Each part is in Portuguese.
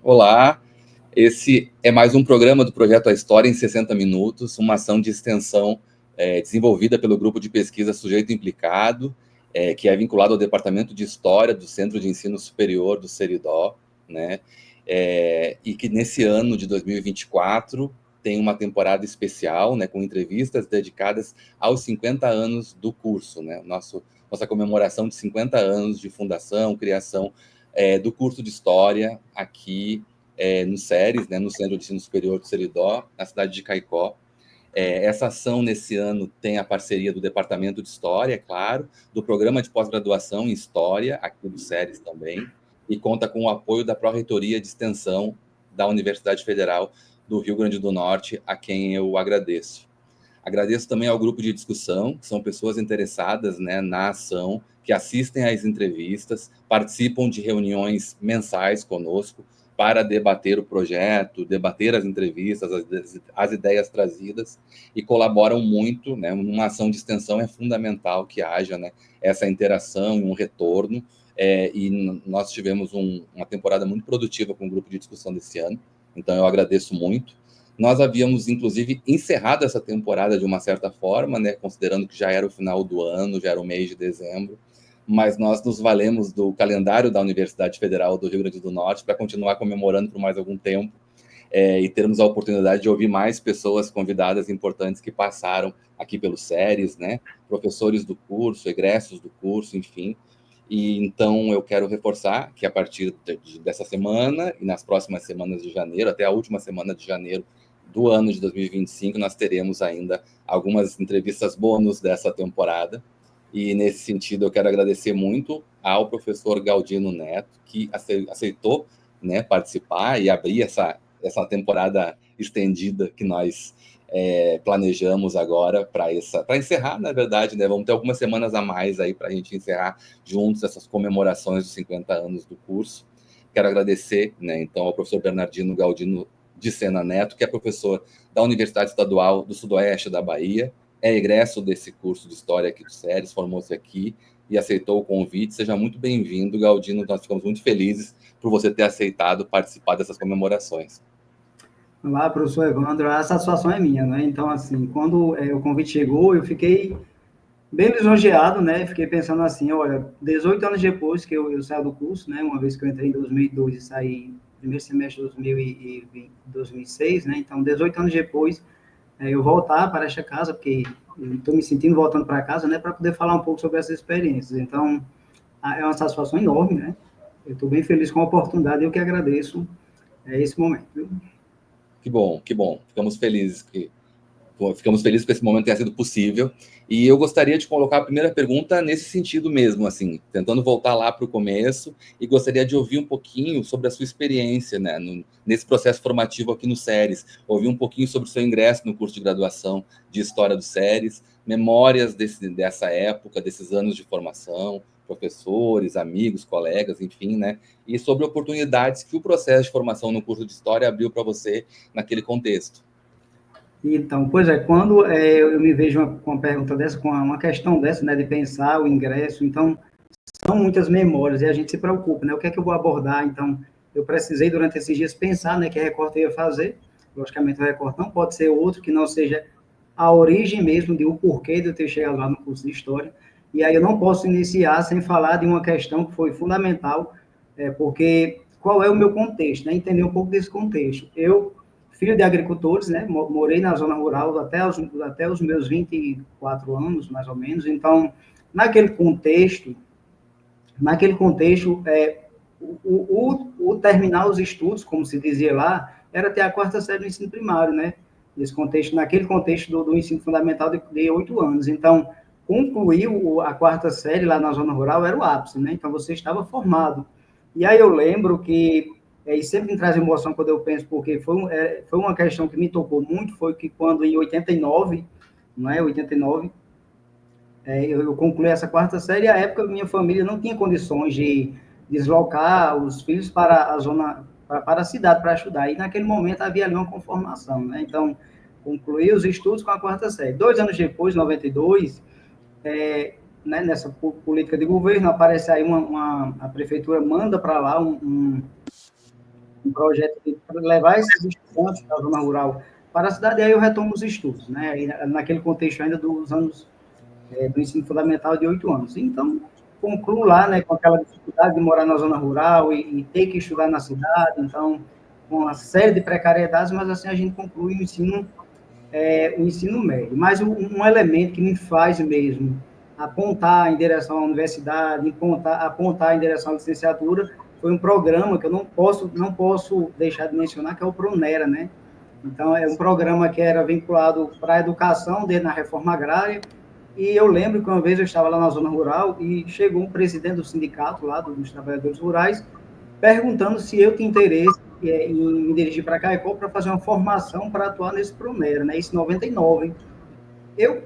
Olá, esse é mais um programa do Projeto A História em 60 Minutos, uma ação de extensão desenvolvida pelo Grupo de Pesquisa Sujeito Implicado, que é vinculado ao Departamento de História do Centro de Ensino Superior do Seridó, né? E que nesse ano de 2024 tem uma temporada especial, né, com entrevistas dedicadas aos 50 anos do curso, né? Nossa comemoração de 50 anos de fundação, criação do curso de História aqui no SERES, né, no Centro de Ensino Superior do Seridó, na cidade de Caicó. Essa ação, nesse ano, tem a parceria do Departamento de História, é claro, do Programa de Pós-Graduação em História, aqui do SERES também, e conta com o apoio da Pró-Reitoria de Extensão da Universidade Federal do Rio Grande do Norte, a quem eu agradeço. Agradeço também ao grupo de discussão, que são pessoas interessadas, né, na ação, que assistem às entrevistas, participam de reuniões mensais conosco para debater o projeto, debater as entrevistas, as ideias trazidas, e colaboram muito, né? Uma ação de extensão é fundamental que haja, né, essa interação e um retorno, e nós tivemos uma temporada muito produtiva com o grupo de discussão desse ano, então eu agradeço muito. Nós havíamos, inclusive, encerrado essa temporada de uma certa forma, né, considerando que já era o final do ano, já era o mês de dezembro, mas nós nos valemos do calendário da Universidade Federal do Rio Grande do Norte para continuar comemorando por mais algum tempo e termos a oportunidade de ouvir mais pessoas convidadas importantes que passaram aqui pelo SERES, né, professores do curso, egressos do curso, enfim. E então eu quero reforçar que a partir dessa semana e nas próximas semanas de janeiro, até a última semana de janeiro do ano de 2025, nós teremos ainda algumas entrevistas bônus dessa temporada. E, nesse sentido, eu quero agradecer muito ao professor Galdino Neto, que aceitou, né, participar e abrir essa temporada estendida que nós planejamos agora para encerrar, na verdade, né? Vamos ter algumas semanas a mais aí para a gente encerrar juntos essas comemorações dos 50 anos do curso. Quero agradecer, né, então, ao professor Bernardino Galdino de Sena Neto, que é professor da Universidade Estadual do Sudoeste da Bahia, é egresso desse curso de História aqui do SERES, formou-se aqui e aceitou o convite. Seja muito bem-vindo, Galdino. Nós ficamos muito felizes por você ter aceitado participar dessas comemorações. Olá, professor Evandro. A satisfação é minha, né? Então, assim, quando o convite chegou, eu fiquei bem lisonjeado, né? Fiquei pensando assim, olha, 18 anos depois que eu saí do curso, né? Uma vez que eu entrei em 2002 e saí primeiro semestre de 2006, né? Então, 18 anos depois, eu voltar para esta casa, porque eu estou me sentindo voltando para casa, né? Para poder falar um pouco sobre essas experiências. Então, é uma satisfação enorme, né? Eu estou bem feliz com a oportunidade, eu que agradeço esse momento, viu? Que bom, que bom. Ficamos felizes que esse momento tenha sido possível. E eu gostaria de colocar a primeira pergunta nesse sentido mesmo, assim, tentando voltar lá para o começo, e gostaria de ouvir um pouquinho sobre a sua experiência, né, nesse processo formativo aqui no SERES, ouvir um pouquinho sobre o seu ingresso no curso de graduação de História do SERES, memórias dessa época, desses anos de formação, professores, amigos, colegas, enfim, né, e sobre oportunidades que o processo de formação no curso de História abriu para você naquele contexto. Então, pois é, quando eu me vejo com uma pergunta dessa, com uma questão dessa, né, de pensar o ingresso, então, são muitas memórias e a gente se preocupa, né, o que é que eu vou abordar, então, eu precisei durante esses dias pensar, né, que recorte eu ia fazer, logicamente o recorte não pode ser outro que não seja a origem mesmo de o porquê de eu ter chegado lá no curso de História, e aí eu não posso iniciar sem falar de uma questão que foi fundamental, porque qual é o meu contexto, né, entender um pouco desse contexto. Eu filho de agricultores, né? Morei na zona rural até os meus 24 anos, mais ou menos. Então, naquele contexto, o terminar os estudos, como se dizia lá, era ter a quarta série do ensino primário, né? Naquele contexto do ensino fundamental de 8 anos. Então, concluir a quarta série lá na zona rural era o ápice, né? Então, você estava formado. E aí eu lembro que e sempre me traz emoção quando eu penso, porque foi uma questão que me tocou muito, foi que quando em 89, não é, 89, eu concluí essa quarta série, e à época minha família não tinha condições de deslocar os filhos para a zona, para a cidade para estudar, e naquele momento havia ali uma conformação, né? Então, concluí os estudos com a quarta série. 2 anos depois, 92, né, nessa política de governo, aparece aí a prefeitura manda para lá um um projeto de levar esses estudantes da zona rural para a cidade, e aí eu retomo os estudos, né? Aí, naquele contexto ainda dos anos do ensino fundamental de 8 anos. Então, concluo lá, né, com aquela dificuldade de morar na zona rural e ter que estudar na cidade, então, com uma série de precariedades, mas assim a gente conclui o ensino médio. Mas um elemento que me faz mesmo apontar em direção à universidade, apontar em direção à licenciatura, foi um programa que eu não posso deixar de mencionar, que é o Pronera, né? Então, é um programa que era vinculado para a educação, desde na reforma agrária, e eu lembro que uma vez eu estava lá na zona rural e chegou um presidente do sindicato lá, dos trabalhadores rurais, perguntando se eu tinha interesse em me dirigir para Caicó para fazer uma formação para atuar nesse Pronera, né? Isso em 99. Eu,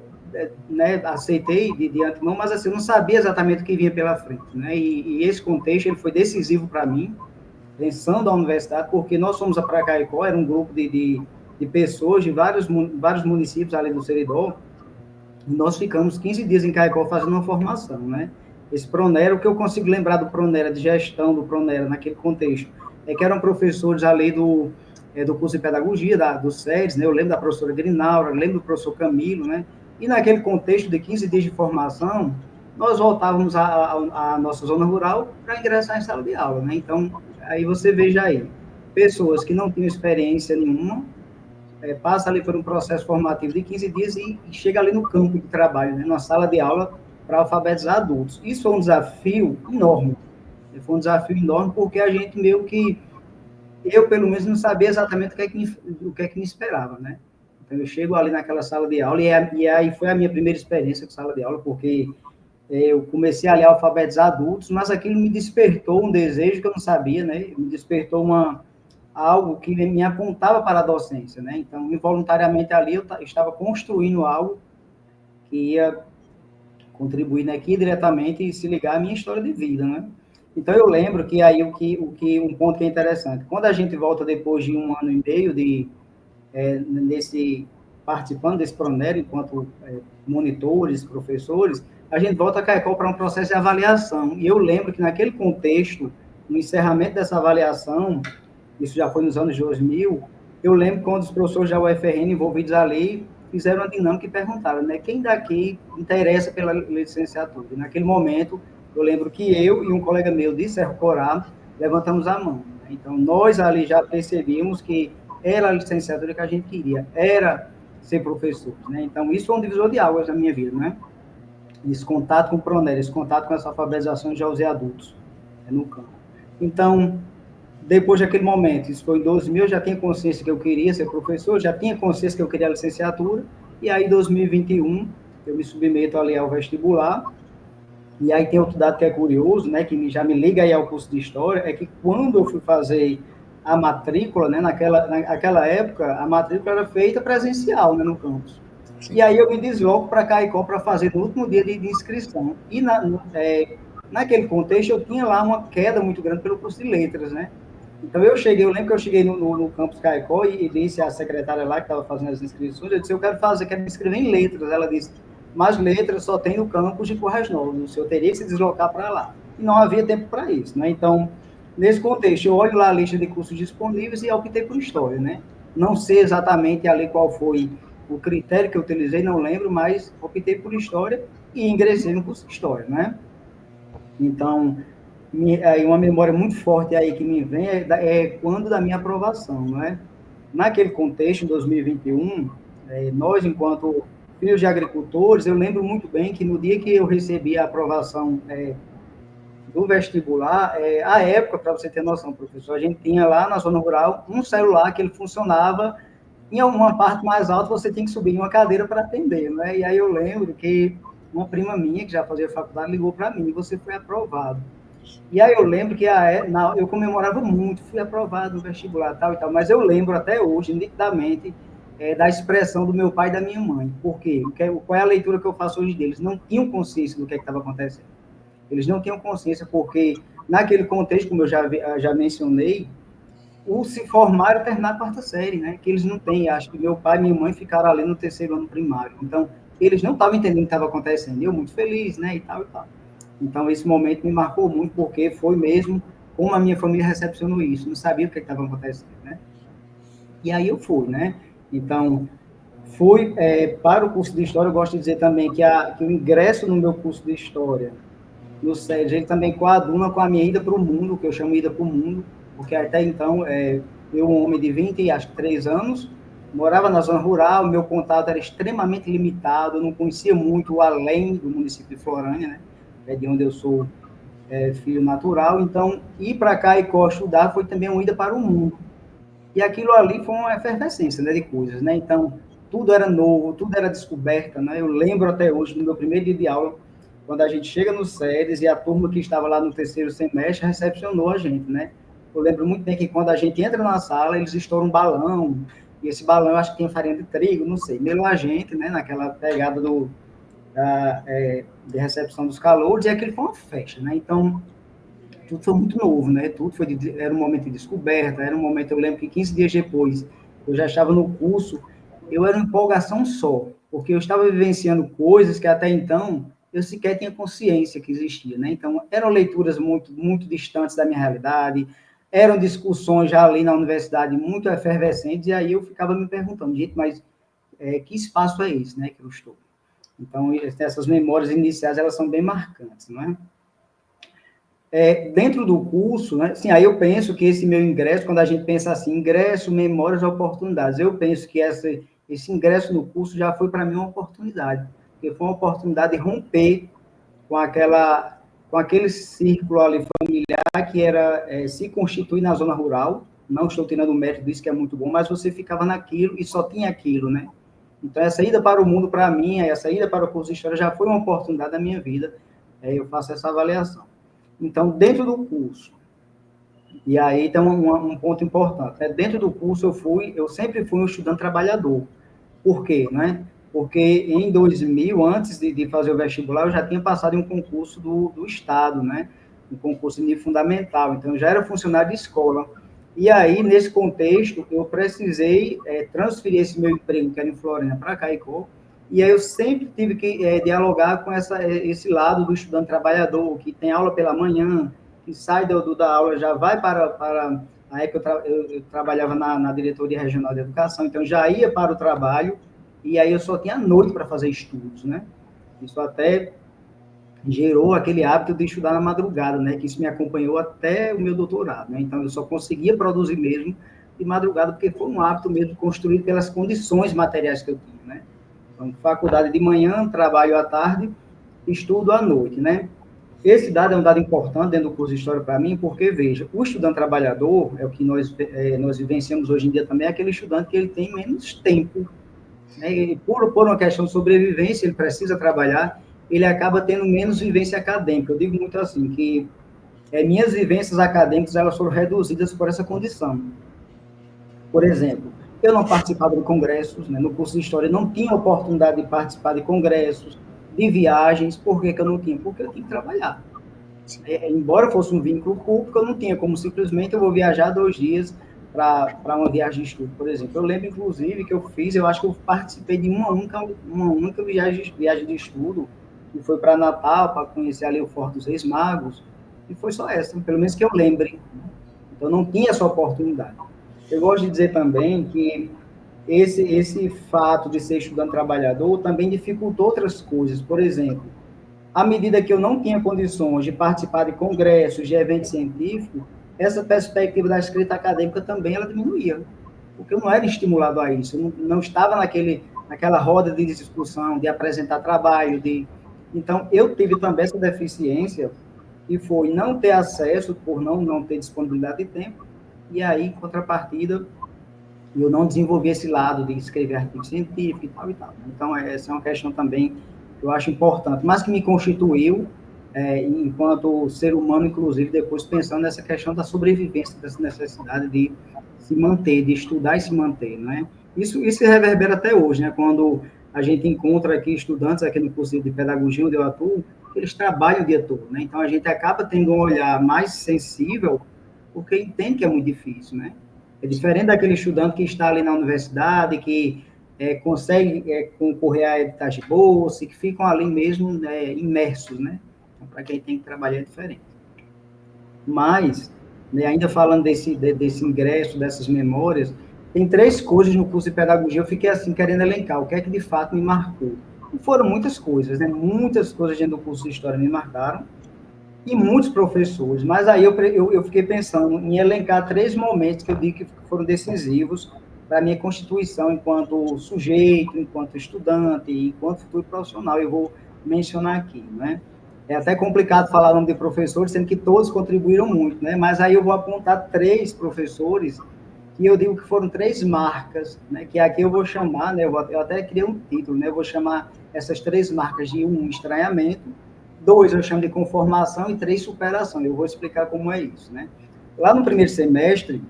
né, aceitei de antemão, mas assim, eu não sabia exatamente o que vinha pela frente, né? E esse contexto ele foi decisivo para mim, pensando a universidade, porque nós fomos para Caicó, era um grupo de pessoas de vários municípios ali do Seridó, e nós ficamos 15 dias em Caicó fazendo uma formação, né? Esse Pronera, o que eu consigo lembrar do Pronera, de gestão do Pronera naquele contexto, é que eram professores ali do curso de pedagogia, do SEDES, né? Eu lembro da professora Grinaura, lembro do professor Camilo, né? E naquele contexto de 15 dias de formação, nós voltávamos à nossa zona rural para ingressar em sala de aula, né? Então, aí você veja aí, pessoas que não tinham experiência nenhuma, passa ali por um processo formativo de 15 dias e chega ali no campo de trabalho, né, numa sala de aula para alfabetizar adultos. Isso foi um desafio enorme. Foi um desafio enorme porque a gente meio que, eu pelo menos não sabia exatamente o que é que me esperava, né? Então eu chego ali naquela sala de aula e aí foi a minha primeira experiência com sala de aula, porque eu comecei ali a alfabetizar adultos, mas aquilo me despertou um desejo que eu não sabia, né? Me despertou algo que me apontava para a docência, né? Então, involuntariamente ali eu estava construindo algo que ia contribuir aqui diretamente e se ligar à minha história de vida, né? Então, eu lembro que aí um ponto que é interessante, quando a gente volta depois de 1 ano e meio participando desse Pronera enquanto monitores, professores, a gente volta a Caicó para um processo de avaliação. E eu lembro que naquele contexto, no encerramento dessa avaliação, isso já foi nos anos 2000, eu lembro quando os professores da UFRN envolvidos ali fizeram uma dinâmica e perguntaram, né, quem daqui interessa pela licenciatura? E naquele momento, eu lembro que eu e um colega meu de Serra Corá levantamos a mão. Né? Então, nós ali já percebíamos que era a licenciatura que a gente queria, era ser professor. Né? Então, isso foi um divisor de águas na minha vida, né? Esse contato com o Pronera, esse contato com essa alfabetização já os adultos no campo. Então, depois daquele momento, isso foi em 2000, eu já tinha consciência que eu queria ser professor, já tinha consciência que eu queria a licenciatura, e aí em 2021 eu me submeto ali ao vestibular, e aí tem outro dado que é curioso, né, que já me liga aí ao curso de História, é que quando eu fui fazer a matrícula, né, naquela época, a matrícula era feita presencial, né, no campus. Sim. E aí eu me desloco para Caicó para fazer no último dia de inscrição. E naquele contexto eu tinha lá uma queda muito grande pelo curso de letras, né? Então eu lembro que eu cheguei no campus Caicó e disse à secretária lá que estava fazendo as inscrições, eu disse, eu quero me inscrever em letras. Ela disse, mas letras só tem no campus de Currais Novos, o senhor teria que se deslocar para lá. E não havia tempo para isso, né? Então, nesse contexto, eu olho lá a lista de cursos disponíveis e optei por História, né? Não sei exatamente ali qual foi o critério que eu utilizei, não lembro, mas optei por História e ingressei no curso de História, né? Então, uma memória muito forte aí que me vem é quando da minha aprovação, né? Naquele contexto, em 2021, nós, enquanto filhos de agricultores, eu lembro muito bem que no dia que eu recebi a aprovação do vestibular, à época, para você ter noção, professor, a gente tinha lá na zona rural um celular que ele funcionava, em alguma parte mais alta você tinha que subir em uma cadeira para atender, né? E aí eu lembro que uma prima minha, que já fazia faculdade, ligou para mim, e você foi aprovado. E aí eu lembro que eu comemorava muito, fui aprovado no vestibular, tal e tal, mas eu lembro até hoje, nitidamente, da expressão do meu pai e da minha mãe. Por quê? Qual é a leitura que eu faço hoje deles? Não tinham consciência do que estava acontecendo. Eles não tinham consciência porque, naquele contexto, como eu já mencionei, o se formar e terminar a quarta série, né? Que eles não têm. Acho que meu pai e minha mãe ficaram ali no 3º ano primário. Então, eles não estavam entendendo o que estava acontecendo. Eu muito feliz, né? E tal e tal. Então, esse momento me marcou muito, porque foi mesmo como a minha família recepcionou isso, não sabia o que estava acontecendo, né? E aí eu fui, né? Então, fui para o curso de História. Eu gosto de dizer também que o ingresso no meu curso de História, no SEDES, ele também coaduna com a minha ida para o mundo, que eu chamo de ida para o mundo, porque até então, eu, um homem de 23 anos, morava na zona rural, meu contato era extremamente limitado, eu não conhecia muito além do município de Florânia, né? É de onde eu sou filho natural. Então, ir para Caicó estudar foi também uma ida para o mundo. E aquilo ali foi uma efervescência, né, de coisas, né? Então, tudo era novo, tudo era descoberta, né? Eu lembro até hoje, no meu primeiro dia de aula, quando a gente chega no SEDES e a turma que estava lá no terceiro semestre recepcionou a gente, né? Eu lembro muito bem que quando a gente entra na sala, eles estouram um balão, e esse balão, eu acho que tem farinha de trigo, não sei. Mesmo a gente, né, naquela pegada de recepção dos calouros, e aquilo foi uma festa, né? Então, tudo foi muito novo, né? Era um momento de descoberta, era um momento, eu lembro que 15 dias depois, eu já estava no curso, eu era uma empolgação só, porque eu estava vivenciando coisas que até então eu sequer tinha consciência que existia, né? Então, eram leituras muito, muito distantes da minha realidade, eram discussões já ali na universidade muito efervescentes, e aí eu ficava me perguntando, gente, mas que espaço é esse, né, que eu estou? Então, essas memórias iniciais, elas são bem marcantes, não é? Dentro do curso, né, assim, aí eu penso que esse meu ingresso, quando a gente pensa assim, ingresso, memórias, oportunidades, eu penso que esse ingresso no curso já foi para mim uma oportunidade, porque foi uma oportunidade de romper com com aquele círculo ali familiar que era se constituir na zona rural. Não estou tirando o mérito disso, que é muito bom, mas você ficava naquilo e só tinha aquilo, né? Então, essa ida para o mundo, para mim, essa ida para o curso de História já foi uma oportunidade da minha vida, eu faço essa avaliação. Então, dentro do curso, e aí tem um ponto importante, né? Dentro do curso eu sempre fui um estudante trabalhador. Por quê, né? Porque em 2000, antes de fazer o vestibular, eu já tinha passado em um concurso do Estado, né? Um concurso de nível fundamental, então eu já era funcionário de escola. E aí, nesse contexto, eu precisei transferir esse meu emprego, que era em Florência, para Caicó, e aí eu sempre tive que dialogar com esse lado do estudante trabalhador, que tem aula pela manhã, que sai da aula, já vai para a época eu trabalhava na diretoria regional de educação, então já ia para o trabalho, e aí eu só tinha noite para fazer estudos, né? Isso até gerou aquele hábito de estudar na madrugada, né? Que isso me acompanhou até o meu doutorado, né? Então eu só conseguia produzir mesmo de madrugada, porque foi um hábito mesmo construído pelas condições materiais que eu tinha, né? Então, faculdade de manhã, trabalho à tarde, estudo à noite, né? Esse dado é um dado importante dentro do curso de História para mim, porque, veja, o estudante trabalhador, é o que nós vivenciamos hoje em dia também, é aquele estudante que ele tem menos tempo, né? E por uma questão de sobrevivência, ele precisa trabalhar, ele acaba tendo menos vivência acadêmica. Eu digo muito assim, que minhas vivências acadêmicas, elas foram reduzidas por essa condição. Por exemplo, eu não participava de congressos, né? No curso de História eu não tinha oportunidade de participar de congressos, de viagens. Por que eu não tinha? Porque eu tinha que trabalhar. Embora fosse um vínculo público, eu não tinha como simplesmente eu vou viajar 2 dias para uma viagem de estudo, por exemplo. Eu lembro, inclusive, que eu acho que eu participei de uma única viagem de estudo, que foi para Natal, para conhecer ali o Forte dos Reis Magos, e foi só essa, pelo menos que eu lembre. Então, não tinha essa oportunidade. Eu gosto de dizer também que esse fato de ser estudante trabalhador também dificultou outras coisas. Por exemplo, à medida que eu não tinha condições de participar de congressos, de eventos científicos, essa perspectiva da escrita acadêmica também ela diminuía, porque eu não era estimulado a isso, eu não estava naquela roda de discussão, de apresentar trabalho, então eu tive também essa deficiência, que foi não ter acesso, por não ter disponibilidade de tempo, e aí, em contrapartida, eu não desenvolvi esse lado de escrever artigo científico e tal e tal. Então, essa é uma questão também que eu acho importante, mas que me constituiu enquanto ser humano, inclusive, depois pensando nessa questão da sobrevivência, dessa necessidade de se manter, de estudar e se manter, né? Isso reverbera até hoje, né? Quando a gente encontra aqui estudantes aqui no curso de pedagogia onde eu atuo, eles trabalham o dia todo, né? Então, a gente acaba tendo um olhar mais sensível, porque entende que é muito difícil, né? É diferente daquele estudante que está ali na universidade, que consegue concorrer a editais de bolsa, que ficam ali mesmo imersos, né? Então, para quem tem que trabalhar é diferente. Mas, né, ainda falando desse ingresso, dessas memórias, tem 3 coisas no curso de pedagogia, eu fiquei assim, querendo elencar, o que é que de fato me marcou. E foram muitas coisas, né? Muitas coisas dentro do curso de História me marcaram, e muitos professores, mas aí eu fiquei pensando em elencar 3 momentos que eu digo que foram decisivos para a minha constituição enquanto sujeito, enquanto estudante, enquanto futuro profissional, eu vou mencionar aqui, né? É até complicado falar o nome de professores, sendo que todos contribuíram muito, né? Mas aí eu vou apontar 3 professores que eu digo que foram 3 marcas, né? Que aqui eu vou chamar, né? Eu até criei um título, né? Eu vou chamar essas 3 marcas de 1, estranhamento, 2 eu chamo de conformação e 3, superação. Eu vou explicar como é isso, né? Lá no primeiro semestre,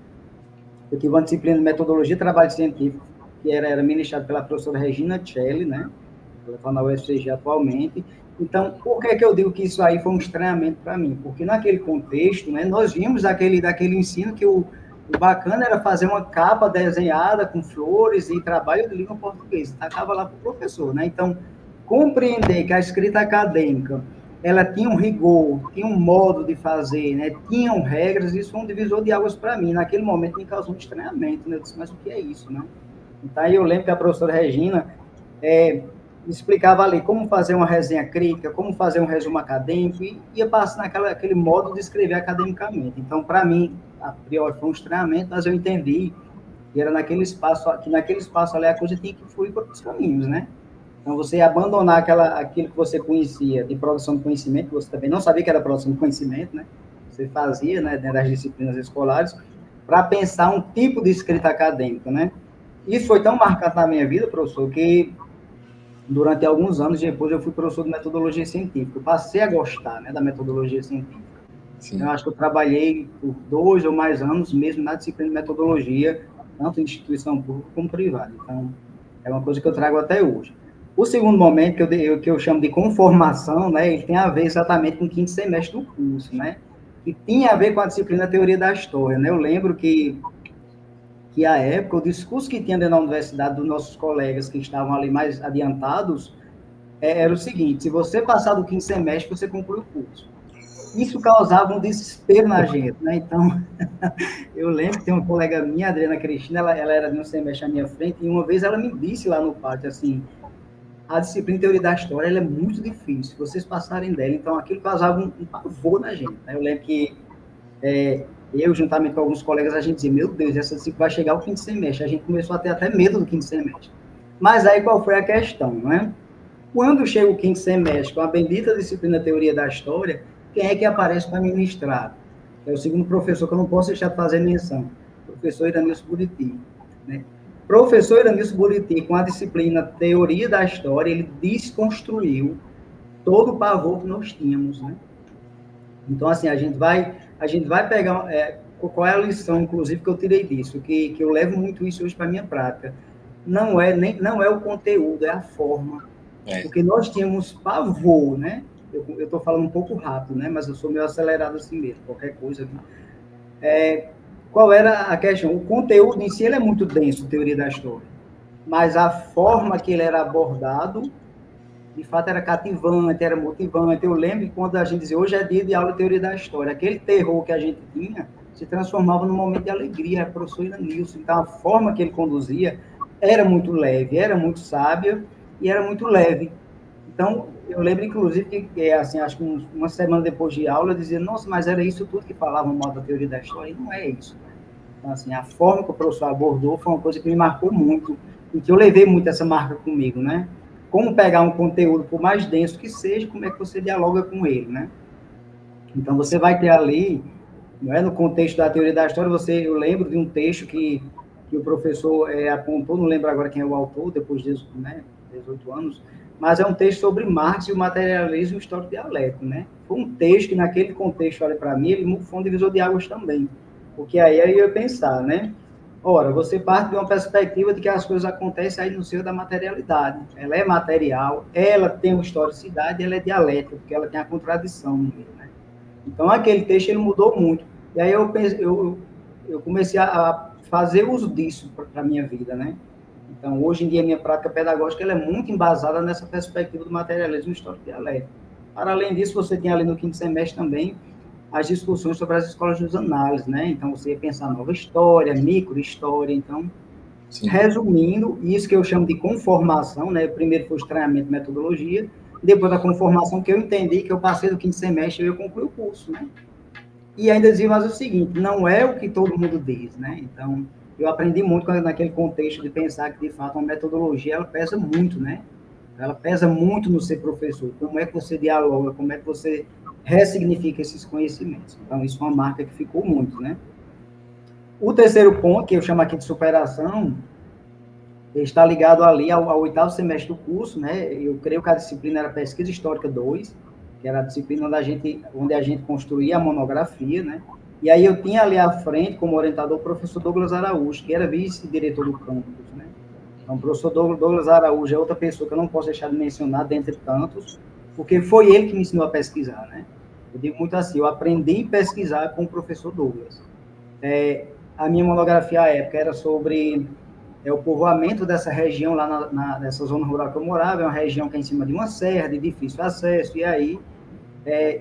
eu tive uma disciplina de metodologia e trabalho científico, que era ministrado pela professora Regina Celli, né? Ela está na UFCG atualmente. Então, por que é que eu digo que isso aí foi um estranhamento para mim? Porque naquele contexto, né, nós vimos daquele ensino que o bacana era fazer uma capa desenhada com flores e trabalho de língua portuguesa. Tacava lá para o professor, né? Então, compreender que a escrita acadêmica ela tinha um rigor, tinha um modo de fazer, né? Tinham regras, isso foi um divisor de águas para mim. Naquele momento me causou um estranhamento, né? Eu disse, mas o que é isso, né? Então, aí eu lembro que a professora Regina explicava ali como fazer uma resenha crítica, como fazer um resumo acadêmico, e ia passar aquele modo de escrever academicamente. Então, para mim, a priori foi um estranhamento, mas eu entendi que era naquele espaço ali a coisa tinha que fluir para os caminhos, né? Então, você abandonar aquilo que você conhecia de produção de conhecimento, que você também não sabia que era produção de conhecimento, né? Você fazia, né, dentro das disciplinas escolares, para pensar um tipo de escrita acadêmica, né? Isso foi tão marcante na minha vida, professor, que durante alguns anos depois eu fui professor de metodologia científica. Eu passei a gostar, né, da metodologia científica. Sim. Eu acho que eu trabalhei por 2 ou mais anos mesmo na disciplina de metodologia, tanto em instituição pública como privada. Então, é uma coisa que eu trago até hoje. O segundo momento, que eu chamo de conformação, né, ele tem a ver exatamente com o 5º semestre do curso, né, e tinha a ver com a disciplina Teoria da História, né. Eu lembro que à época, o discurso que tinha dentro da universidade dos nossos colegas que estavam ali mais adiantados era o seguinte: se você passar do 5º semestre, você conclui o curso. Isso causava um desespero na gente, né? Então, eu lembro que tem uma colega minha, Adriana Cristina, ela era de um semestre à minha frente, e uma vez ela me disse lá no pátio, assim, a disciplina Teoria da História, ela é muito difícil, vocês passarem dela. Então, aquilo causava um pavor na gente, né? Eu lembro que eu, juntamente com alguns colegas, a gente dizia, meu Deus, essa disciplina vai chegar ao 5º semestre. A gente começou a ter até medo do 5º semestre. Mas aí qual foi a questão, né? Quando chega o 5º semestre, com a bendita disciplina Teoria da História, quem é que aparece para ministrar? É o segundo professor que eu não posso deixar de fazer menção, professor Iranilson Buriti, né? Professor Iranilson Buriti, com a disciplina Teoria da História, ele desconstruiu todo o pavor que nós tínhamos, né? Então, assim, a gente vai pegar... qual é a lição, inclusive, que eu tirei disso? Que eu levo muito isso hoje para a minha prática. Não é o conteúdo, é a forma. Porque nós tínhamos pavor, né? Eu estou falando um pouco rápido, né? Mas eu sou meio acelerado assim mesmo, qualquer coisa. Qual era a questão? O conteúdo em si ele é muito denso, Teoria da História. Mas a forma que ele era abordado, de fato, era cativante, era motivante. Eu lembro que quando a gente dizia, hoje é dia de aula de Teoria da História, aquele terror que a gente tinha se transformava num momento de alegria. Era o professor Iranilson. Então, a forma que ele conduzia era muito leve, era muito sábia e era muito leve. Então, eu lembro, inclusive, que assim, acho que uma semana depois de aula, eu dizia, nossa, mas era isso tudo que falavam mal da Teoria da História? E não é isso. Então, assim, a forma que o professor abordou foi uma coisa que me marcou muito e que eu levei muito essa marca comigo, né? Como pegar um conteúdo, por mais denso que seja, como é que você dialoga com ele, né? Então, você vai ter ali, não é, no contexto da Teoria da História, eu lembro de um texto que o professor apontou, não lembro agora quem é o autor, depois de 18 anos, mas é um texto sobre Marx e o materialismo histórico dialético, né? Foi um texto que, naquele contexto, olha, para mim, ele foi um divisor de águas também, porque aí eu ia pensar, né? Ora, você parte de uma perspectiva de que as coisas acontecem aí no seio da materialidade. Ela é material, ela tem uma historicidade, ela é dialética, porque ela tem a contradição no meio, né? Então, aquele texto, ele mudou muito. E aí eu comecei a fazer uso disso para a minha vida, né? Então, hoje em dia, a minha prática pedagógica ela é muito embasada nessa perspectiva do materialismo histórico dialético. Para além disso, você tem ali no 5º semestre também as discussões sobre as escolas de análise, né? Então, você ia pensar nova história, microhistória. Então, sim, resumindo, isso que eu chamo de conformação, né? Primeiro foi o estranhamento de metodologia, depois da conformação, que eu entendi que eu passei do quinto semestre e eu concluí o curso, né? E ainda dizia mais o seguinte, não é o que todo mundo diz, né? Então, eu aprendi muito naquele contexto de pensar que, de fato, uma metodologia, ela pesa muito, né? Ela pesa muito no ser professor. Como é que você dialoga, como é que você ressignifica esses conhecimentos. Então, isso é uma marca que ficou muito, né? O terceiro ponto, que eu chamo aqui de superação, está ligado ali ao oitavo semestre do curso, né? Eu creio que a disciplina era Pesquisa Histórica 2, que era a disciplina onde a gente construía a monografia, né? E aí eu tinha ali à frente, como orientador, o professor Douglas Araújo, que era vice-diretor do campus, né? Então, o professor Douglas Araújo é outra pessoa que eu não posso deixar de mencionar, dentre tantos, porque foi ele que me ensinou a pesquisar, né? Eu digo muito assim, eu aprendi a pesquisar com o professor Douglas. A minha monografia à época era sobre o povoamento dessa região lá nessa zona rural que eu morava, é uma região que é em cima de uma serra, de difícil acesso, e aí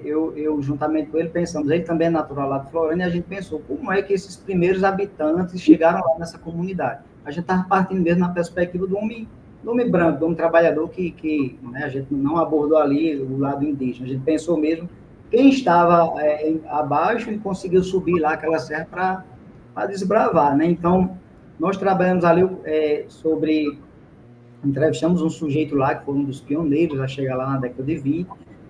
eu juntamente com ele, pensamos, ele também é natural lá de Florânia, e a gente pensou, como é que esses primeiros habitantes chegaram lá nessa comunidade? A gente estava partindo mesmo na perspectiva do homem branco, do homem trabalhador, que né, a gente não abordou ali o lado indígena, a gente pensou mesmo quem estava abaixo e conseguiu subir lá aquela serra para desbravar, né? Então, nós trabalhamos ali entrevistamos um sujeito lá, que foi um dos pioneiros a chegar lá na década de 20,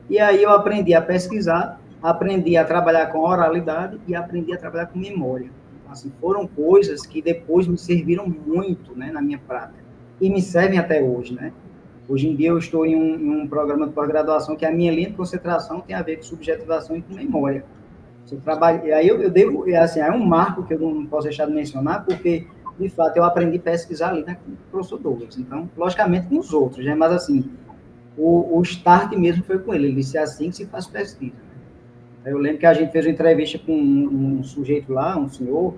e aí eu aprendi a pesquisar, aprendi a trabalhar com oralidade e aprendi a trabalhar com memória. Então, assim, foram coisas que depois me serviram muito, né, na minha prática, e me servem até hoje, né? Hoje em dia eu estou em um programa de pós-graduação que a minha linha de concentração tem a ver com subjetivação e com memória. E aí eu devo, assim, é um marco que eu não posso deixar de mencionar, porque, de fato, eu aprendi a pesquisar ali, né, com o professor Douglas. Então, logicamente, com os outros, né, mas, assim, o start mesmo foi com ele. Ele disse, assim que se faz pesquisa. Eu lembro que a gente fez uma entrevista com um sujeito lá, um senhor,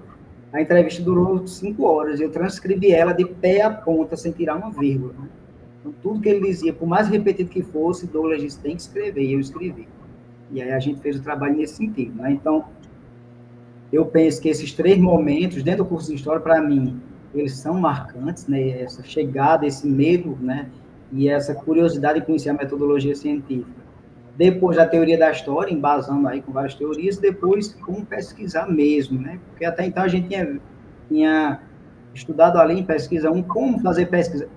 a entrevista durou 5 horas, eu transcrevi ela de pé a ponta, sem tirar uma vírgula. Né? Então, tudo que ele dizia, por mais repetido que fosse, Douglas disse, tem que escrever, e eu escrevi. E aí a gente fez o trabalho nesse sentido, né? Então, eu penso que esses 3 momentos, dentro do curso de História, para mim, eles são marcantes, né? Essa chegada, esse medo, né? E essa curiosidade de conhecer a metodologia científica. Depois da teoria da história, embasando aí com várias teorias, depois como pesquisar mesmo, né? Porque até então a gente tinha estudado ali em pesquisa 1, como fazer pesquisa,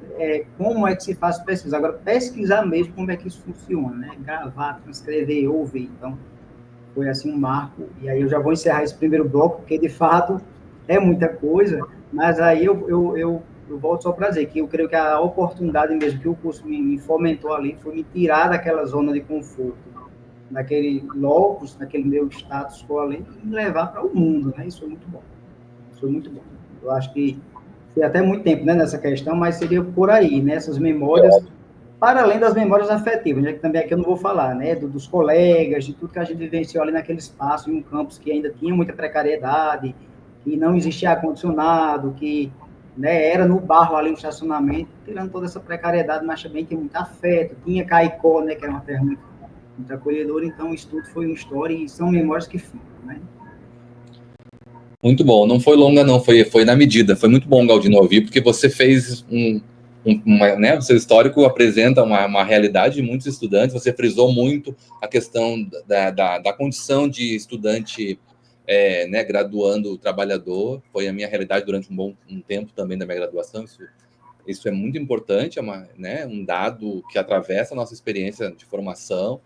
como é que se faz pesquisa. Agora, pesquisar mesmo, como é que isso funciona, né? Gravar, transcrever, ouvir. Então, foi assim um marco, e aí eu já vou encerrar esse primeiro bloco, porque de fato é muita coisa, mas aí eu volto só para dizer que eu creio que a oportunidade mesmo que o curso me fomentou ali foi me tirar daquela zona de conforto, naquele locus, naquele meu status quo ali, e me levar para o mundo, né? Isso foi muito bom. Isso foi muito bom. Eu acho que foi até muito tempo, né, nessa questão, mas seria por aí, né? Essas memórias, para além das memórias afetivas, né, que também aqui eu não vou falar, né, dos colegas, de tudo que a gente vivenciou ali naquele espaço, em um campus que ainda tinha muita precariedade, que não existia ar-condicionado, que, né, era no barro ali, no estacionamento, tirando toda essa precariedade, mas também tinha muito afeto, tinha Caicó, né, que era uma terra muito acolhedora, então isso tudo foi uma história e são memórias que ficam, né. Muito bom, não foi longa não, foi na medida, foi muito bom, Galdino, ouvir, porque você fez né, o seu histórico apresenta uma realidade de muitos estudantes, você frisou muito a questão da condição de estudante né, graduando trabalhador, foi a minha realidade durante um tempo também da minha graduação, isso é muito importante, né, um dado que atravessa a nossa experiência de formação,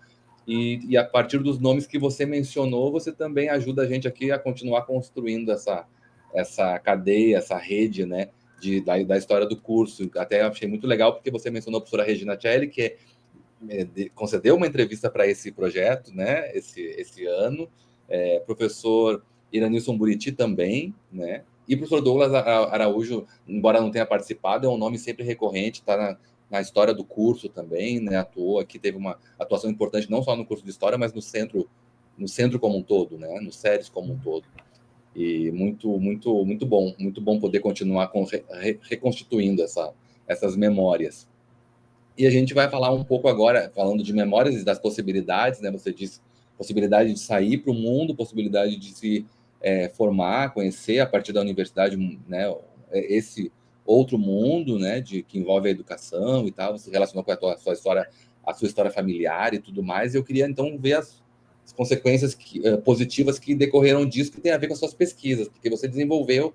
e a partir dos nomes que você mencionou, você também ajuda a gente aqui a continuar construindo essa cadeia, essa rede, né, da história do curso. Até achei muito legal, porque você mencionou a professora Regina Celli, que concedeu uma entrevista para esse projeto, né, esse ano, professor Iranilson Buriti também, né, e o professor Douglas Araújo, embora não tenha participado, é um nome sempre recorrente, está na história do curso também, né, atuou aqui, teve uma atuação importante não só no curso de História, mas no centro como um todo, né, no SEDES como um todo. E muito bom poder continuar reconstituindo essas memórias. E a gente vai falar um pouco agora, falando de memórias e das possibilidades, né, você disse, possibilidade de sair para o mundo, possibilidade de se formar, conhecer a partir da universidade, né, esse outro mundo, né, que envolve a educação e tal, se relacionou com a sua história familiar e tudo mais. Eu queria, então, ver as consequências positivas que decorreram disso, que tem a ver com as suas pesquisas, porque você desenvolveu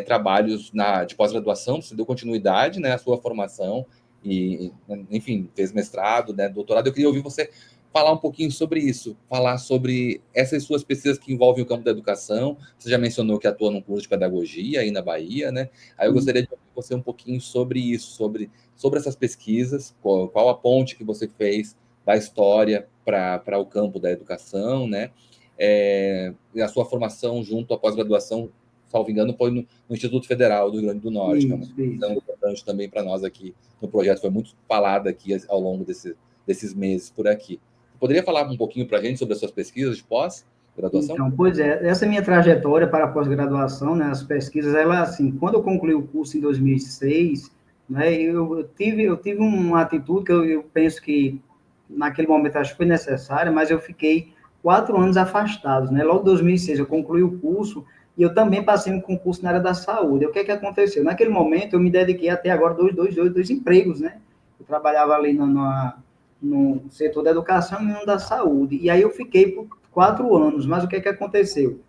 trabalhos de pós-graduação, você deu continuidade, né, à sua formação, e, enfim, fez mestrado, né, doutorado. Eu queria ouvir você falar um pouquinho sobre isso, falar sobre essas suas pesquisas que envolvem o campo da educação. Você já mencionou que atua num curso de pedagogia aí na Bahia, né? Aí eu gostaria de ouvir você um pouquinho sobre isso, sobre essas pesquisas, qual a ponte que você fez da história para o campo da educação, né? A sua formação junto à pós-graduação, salvo engano, foi no Instituto Federal do Rio Grande do Norte, que é uma questão importante também para nós aqui no projeto, foi muito falada aqui ao longo desses meses por aqui. Poderia falar um pouquinho para a gente sobre as suas pesquisas de pós-graduação? Então, pois é, essa minha trajetória para a pós-graduação, né, as pesquisas, ela, assim, quando eu concluí o curso em 2006, né, eu tive uma atitude que eu penso que, naquele momento, acho que foi necessária, mas eu fiquei 4 anos afastado, né, logo em 2006 eu concluí o curso, e eu também passei um concurso na área da saúde. O que é que aconteceu? Naquele momento, eu me dediquei até agora dois empregos, né, eu trabalhava ali no setor da educação e no da saúde, e aí eu fiquei por 4 anos, mas o que é que aconteceu?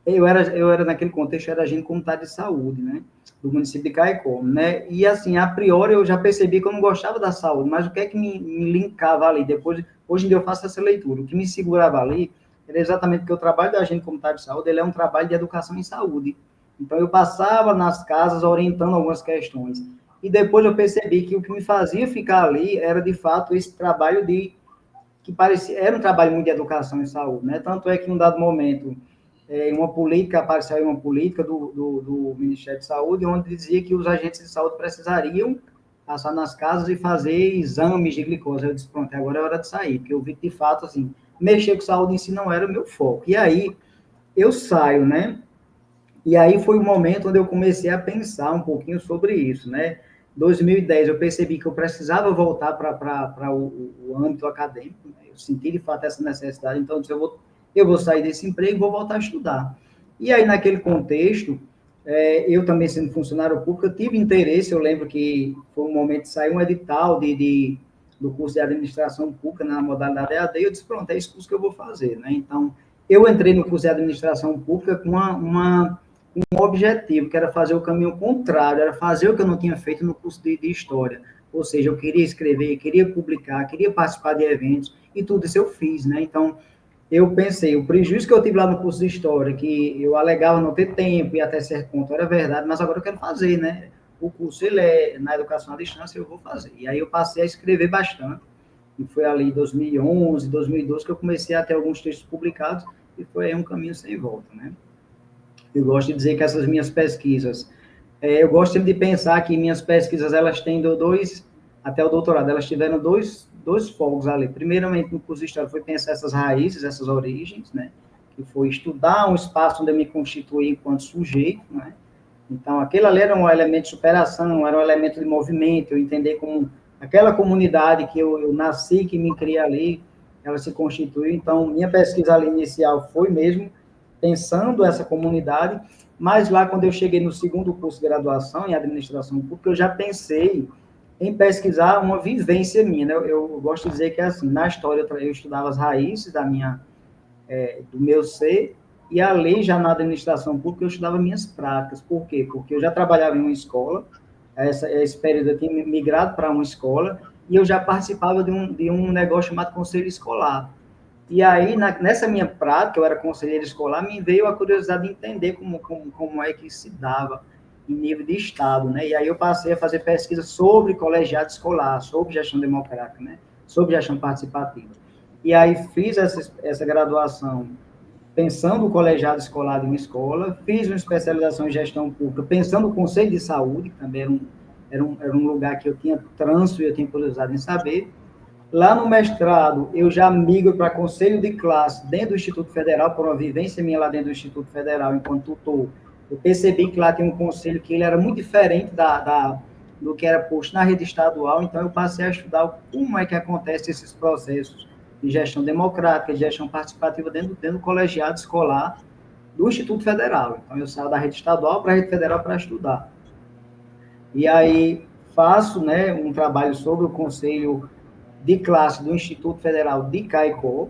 Eu era naquele contexto, era agente comunitário de saúde, né, do município de Caicó, né, e assim, a priori eu já percebi que eu não gostava da saúde, mas o que é que me linkava ali, depois, hoje em dia eu faço essa leitura, o que me segurava ali era exatamente porque o trabalho da agente comunitário de saúde, ele é um trabalho de educação em saúde, então eu passava nas casas orientando algumas questões, e depois eu percebi que o que me fazia ficar ali era, de fato, esse trabalho que parecia, era um trabalho muito de educação em saúde, né? Tanto é que, em um dado momento, apareceu uma política do Ministério de Saúde, onde dizia que os agentes de saúde precisariam passar nas casas e fazer exames de glicose. Eu disse, pronto, agora é hora de sair, porque eu vi que, de fato, assim, mexer com saúde em si não era o meu foco. E aí, eu saio, né? E aí foi o momento onde eu comecei a pensar um pouquinho sobre isso, né? 2010 eu percebi que eu precisava voltar para o âmbito acadêmico, né? Eu senti de fato essa necessidade, então eu vou sair desse emprego e vou voltar a estudar. E aí naquele contexto, eu também sendo funcionário público, eu tive interesse, eu lembro que foi um momento de sair um edital do curso de administração pública na modalidade EAD, eu disse, pronto, é esse curso que eu vou fazer, né? Então, eu entrei no curso de administração pública com um objetivo, que era fazer o caminho contrário, era fazer o que eu não tinha feito no curso de História. Ou seja, eu queria escrever, queria publicar, queria participar de eventos, e tudo isso eu fiz, né? Então, eu pensei, o prejuízo que eu tive lá no curso de História, que eu alegava não ter tempo e até certo ponto era verdade, mas agora eu quero fazer, né? O curso, ele é na educação à distância, eu vou fazer. E aí eu passei a escrever bastante, e foi ali em 2011, 2012 que eu comecei a ter alguns textos publicados, e foi aí um caminho sem volta, né? Eu gosto de dizer que essas minhas pesquisas, eu gosto sempre de pensar que minhas pesquisas, elas têm até o doutorado, elas tiveram dois focos ali. Primeiramente, no curso de História, foi pensar essas raízes, essas origens, né? Que foi estudar um espaço onde eu me constituí enquanto sujeito, né? Então, aquele ali era um elemento de superação, era um elemento de movimento, eu entender como aquela comunidade que eu nasci, que me criei ali, ela se constituiu. Então, minha pesquisa ali inicial foi mesmo pensando essa comunidade, mas lá quando eu cheguei no segundo curso de graduação em administração pública, eu já pensei em pesquisar uma vivência minha, né? Eu gosto de dizer que é assim, na história eu estudava as raízes do meu ser, e ali já na administração pública eu estudava minhas práticas. Por quê? Porque eu já trabalhava em uma escola, esse período eu tinha migrado para uma escola, e eu já participava de um negócio chamado conselho escolar. E aí, nessa minha prática, eu era conselheiro escolar, me veio a curiosidade de entender como é que se dava em nível de Estado, né? E aí eu passei a fazer pesquisa sobre colegiado escolar, sobre gestão democrática, né? Sobre gestão participativa. E aí fiz essa graduação pensando o colegiado escolar de uma escola, fiz uma especialização em gestão pública, pensando o conselho de saúde, que também era um lugar que eu tinha trânsito e eu tinha curiosidade em saber. Lá no mestrado, eu já migro para conselho de classe dentro do Instituto Federal, por uma vivência minha lá dentro do Instituto Federal, enquanto tutor. Eu percebi que lá tem um conselho que ele era muito diferente do que era posto na rede estadual, então eu passei a estudar como é que acontecem esses processos de gestão democrática, de gestão participativa dentro do colegiado escolar do Instituto Federal. Então, eu saio da rede estadual para a rede federal para estudar. E aí faço, né, um trabalho sobre o conselho de classe do Instituto Federal de Caicó.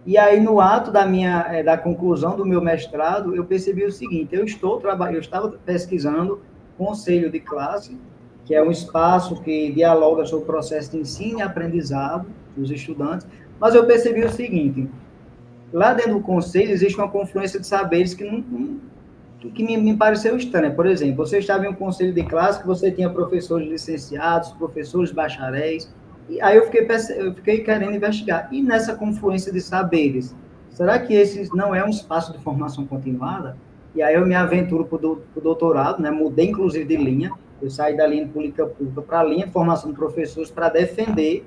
E aí, no ato da conclusão do meu mestrado, eu percebi o seguinte: eu estava pesquisando conselho de classe, que é um espaço que dialoga sobre o processo de ensino e aprendizado dos estudantes, mas eu percebi o seguinte: lá dentro do conselho existe uma confluência de saberes que me pareceu estranha. Por exemplo, você estava em um conselho de classe que você tinha professores licenciados, professores bacharéis, e aí eu fiquei querendo investigar. E nessa confluência de saberes, será que esse não é um espaço de formação continuada? E aí eu me aventuro para o doutorado, né? Mudei inclusive de linha, eu saí da linha de política pública para a linha de formação de professores para defender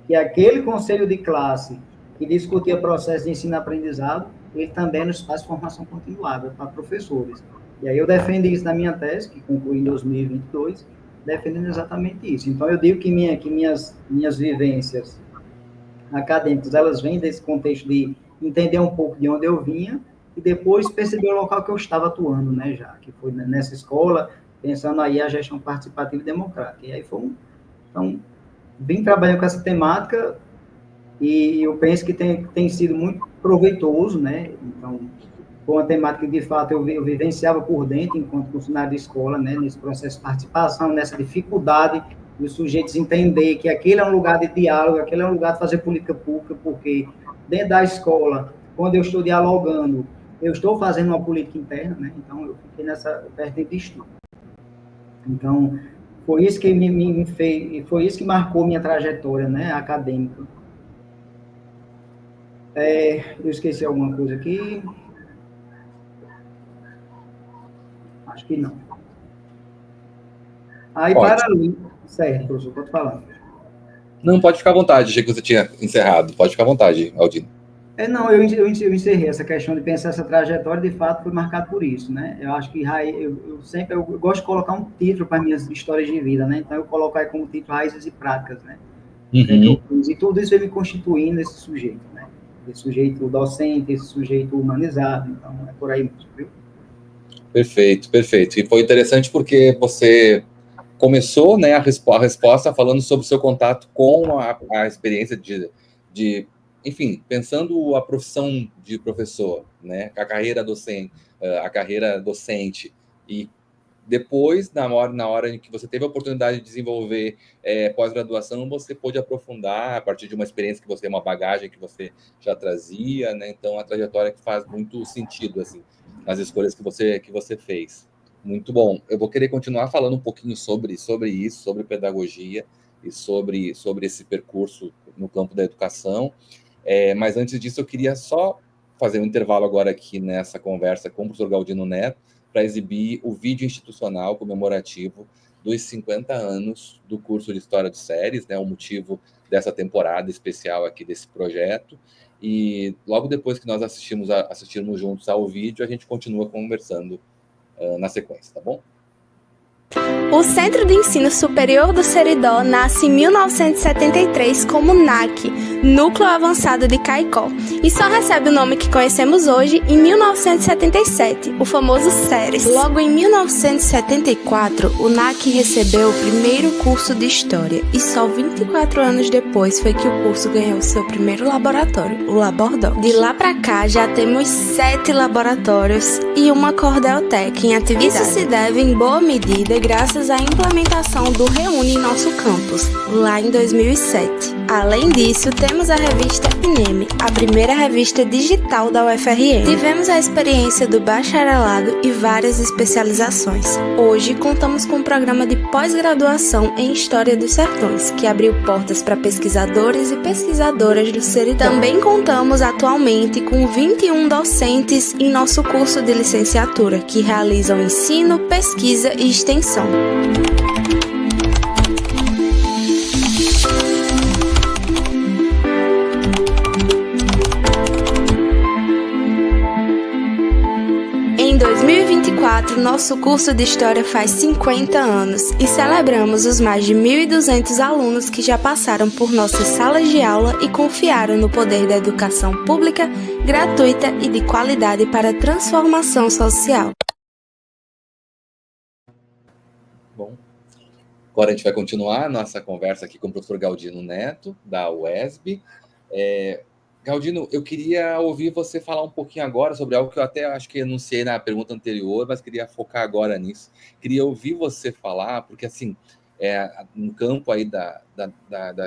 que aquele conselho de classe que discutia processo de ensino e aprendizado, ele também é no espaço de formação continuada para professores. E aí eu defendo isso na minha tese, que concluí em 2022, defendendo exatamente isso. Então, eu digo que minhas vivências acadêmicas, elas vêm desse contexto de entender um pouco de onde eu vinha e depois perceber o local que eu estava atuando, né, já, que foi nessa escola, pensando aí a gestão participativa e democrática. E aí então, vim trabalhando com essa temática e eu penso que tem sido muito proveitoso, né? Então, foi uma temática que, de fato, eu vivenciava por dentro, enquanto funcionário de escola, né? Nesse processo de participação, nessa dificuldade dos sujeitos entender que aquele é um lugar de diálogo, aquele é um lugar de fazer política pública, porque dentro da escola, quando eu estou dialogando, eu estou fazendo uma política interna, né? Então, eu fiquei nessa vertente de estudo. Então, foi isso que me fez, foi isso que marcou minha trajetória, né, acadêmica. Eu esqueci alguma coisa aqui. Acho que não. Aí, para ali... Certo, professor, pode falar. Não, pode ficar à vontade. Achei que você tinha encerrado. Pode ficar à vontade, Aldino. Não, eu encerrei essa questão de pensar essa trajetória, de fato, foi marcado por isso, né? Eu acho que eu gosto de colocar um título para minhas histórias de vida, né? Então, eu coloco aí como título Raízes e Práticas, né? Uhum. E tudo isso vem me constituindo esse sujeito, né? Esse sujeito docente, esse sujeito humanizado, então é por aí mesmo, viu? Perfeito, perfeito. E foi interessante porque você começou, né, a resposta falando sobre o seu contato com a experiência de, enfim, pensando a profissão de professor, né, a carreira docente, e depois, na hora em que você teve a oportunidade de desenvolver pós-graduação, você pôde aprofundar a partir de uma experiência que você, uma bagagem que você já trazia, né? Então, a trajetória que faz muito sentido, assim, nas escolhas que você fez. Muito bom. Eu vou querer continuar falando um pouquinho sobre isso, sobre pedagogia e sobre esse percurso no campo da educação. Mas antes disso, eu queria só fazer um intervalo agora aqui nessa conversa com o professor Galdino Neto, para exibir o vídeo institucional comemorativo dos 50 anos do curso de História de Séries, né, o motivo dessa temporada especial aqui desse projeto. E logo depois que nós assistirmos juntos ao vídeo, a gente continua conversando na sequência, tá bom? O Centro de Ensino Superior do Seridó nasce em 1973 como NAC, Núcleo Avançado de Caicó, e só recebe o nome que conhecemos hoje em 1977, o famoso SERES. Logo em 1974, o NAC recebeu o primeiro curso de História, e só 24 anos depois foi que o curso ganhou seu primeiro laboratório, o Labordoc. De lá pra cá, já temos 7 laboratórios e uma Cordeltec em atividade. Isso se deve, em boa medida, graças à implementação do Reúne em nosso campus, lá em 2007. Além disso, temos a revista INEM, a primeira revista digital da UFRN. Tivemos a experiência do bacharelado e várias especializações. Hoje, contamos com um programa de pós-graduação em História dos Sertões, que abriu portas para pesquisadores e pesquisadoras do Seridó. Também contamos atualmente com 21 docentes em nosso curso de licenciatura, que realizam ensino, pesquisa e extensão. Em Em 2024, nosso curso de História faz 50 anos e celebramos os mais de 1.200 alunos que já passaram por nossas salas de aula e confiaram no poder da educação pública, gratuita e de qualidade para a transformação social. Bom, agora a gente vai continuar a nossa conversa aqui com o professor Galdino Neto, da UESB. Galdino, eu queria ouvir você falar um pouquinho agora sobre algo que eu até acho que enunciei na pergunta anterior, mas queria focar agora nisso. Queria ouvir você falar, porque assim, no campo aí da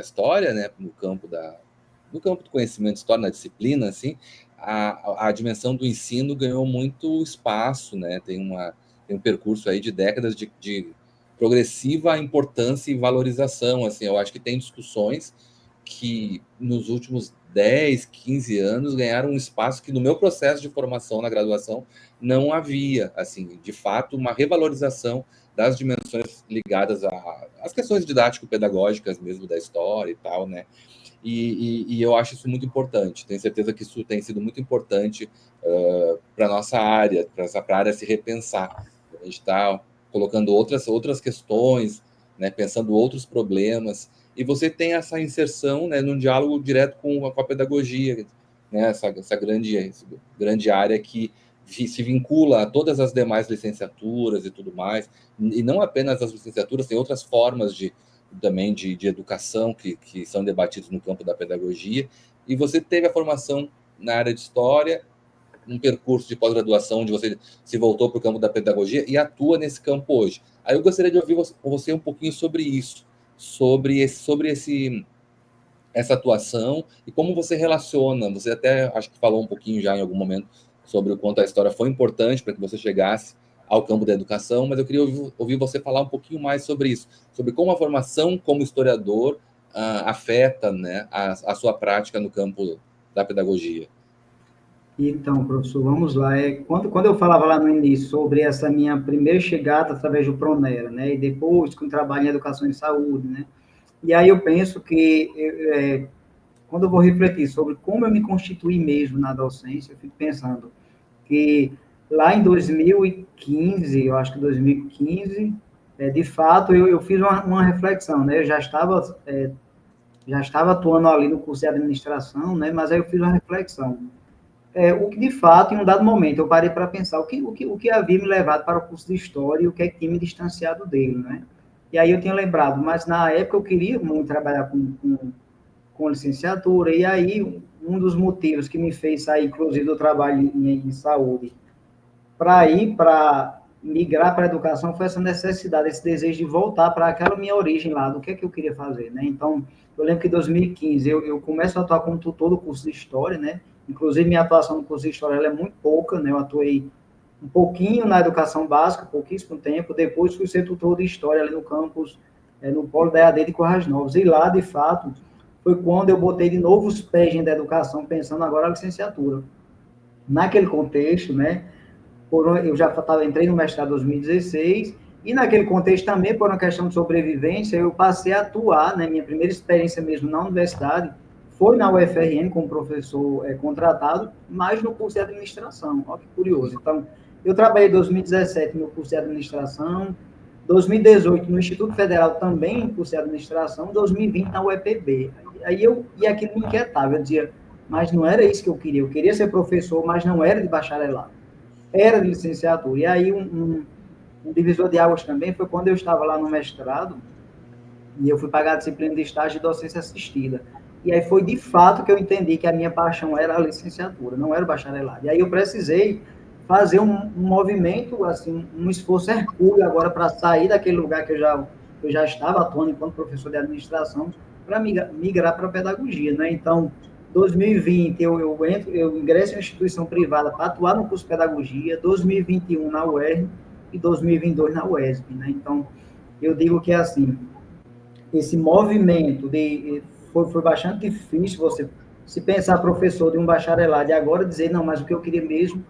história, né, no campo do conhecimento de história, na disciplina, assim, a dimensão do ensino ganhou muito espaço, né, tem um percurso aí de décadas de progressiva importância e valorização, assim, eu acho que tem discussões que nos últimos 10, 15 anos ganharam um espaço que no meu processo de formação na graduação não havia, assim, de fato, uma revalorização das dimensões ligadas às questões didático-pedagógicas mesmo da história e tal, né? E eu acho isso muito importante, tenho certeza que isso tem sido muito importante para a nossa área, para a área se repensar. A gente está colocando outras questões, né, pensando outros problemas, e você tem inserção, né, num diálogo direto com a pedagogia, né, essa grande área que se vincula a todas as demais licenciaturas e tudo mais, e não apenas as licenciaturas, tem outras formas também de educação que são debatidos no campo da pedagogia, e você teve a formação na área de história, um percurso de pós-graduação onde você se voltou para o campo da pedagogia e atua nesse campo hoje. Aí eu gostaria de ouvir você um pouquinho sobre isso, sobre essa atuação e como você relaciona. Você até acho que falou um pouquinho já em algum momento sobre o quanto a história foi importante para que você chegasse ao campo da educação, mas eu queria ouvir você falar um pouquinho mais sobre isso, sobre como a formação como historiador afeta, né, a sua prática no campo da pedagogia. Então, professor, vamos lá. Quando eu falava lá no início sobre essa minha primeira chegada através do Pronera, né, e depois com trabalho em educação e saúde, né, e aí eu penso que, quando eu vou refletir sobre como eu me constituí mesmo na docência, eu fico pensando que lá em 2015, eu acho que 2015, de fato, eu fiz uma reflexão, né, eu já estava atuando ali no curso de administração, né, mas aí eu fiz uma reflexão. O que, de fato, em um dado momento, eu parei para pensar o que havia me levado para o curso de História e o que é que tinha me distanciado dele, né? E aí eu tinha lembrado, mas na época eu queria muito trabalhar com licenciatura, e aí um dos motivos que me fez sair, inclusive, do trabalho em saúde, para migrar para a educação, foi essa necessidade, esse desejo de voltar para aquela minha origem lá, do que é que eu queria fazer, né? Então, eu lembro que em 2015 eu começo a atuar como tutor do curso de História, né? Inclusive, minha atuação no curso de História ela é muito pouca, né? Eu atuei um pouquinho na educação básica, pouquíssimo tempo, depois fui ser tutor de História ali no campus, no Polo da EAD de Currais Novos, e lá, de fato, foi quando eu botei de novo os pés dentro da educação, pensando agora na licenciatura. Naquele contexto, né? Eu já entrei no mestrado em 2016, e naquele contexto também, por uma questão de sobrevivência, eu passei a atuar, né? Minha primeira experiência mesmo na universidade foi na UFRN como professor contratado, mas no curso de administração. Olha que curioso. Então, eu trabalhei em 2017 no curso de administração, 2018 no Instituto Federal também no curso de administração, 2020 na UEPB. E aquilo me inquietava, eu dizia, mas não era isso que eu queria ser professor, mas não era de bacharelado, era de licenciatura. E aí um divisor de águas também foi quando eu estava lá no mestrado, e eu fui pagar a disciplina de estágio de docência assistida. E aí foi de fato que eu entendi que a minha paixão era a licenciatura, não era o bacharelado. E aí eu precisei fazer um movimento, assim, um esforço hercúleo agora para sair daquele lugar que eu já estava atuando enquanto professor de administração, para migrar para a pedagogia, né? Então, 2020 eu ingresso em uma instituição privada para atuar no curso de pedagogia, 2021 na UERN e 2022 na UESB, né? Então, eu digo que, assim, esse movimento foi bastante difícil você se pensar professor de um bacharelado e agora dizer, não, mas o que eu queria mesmo,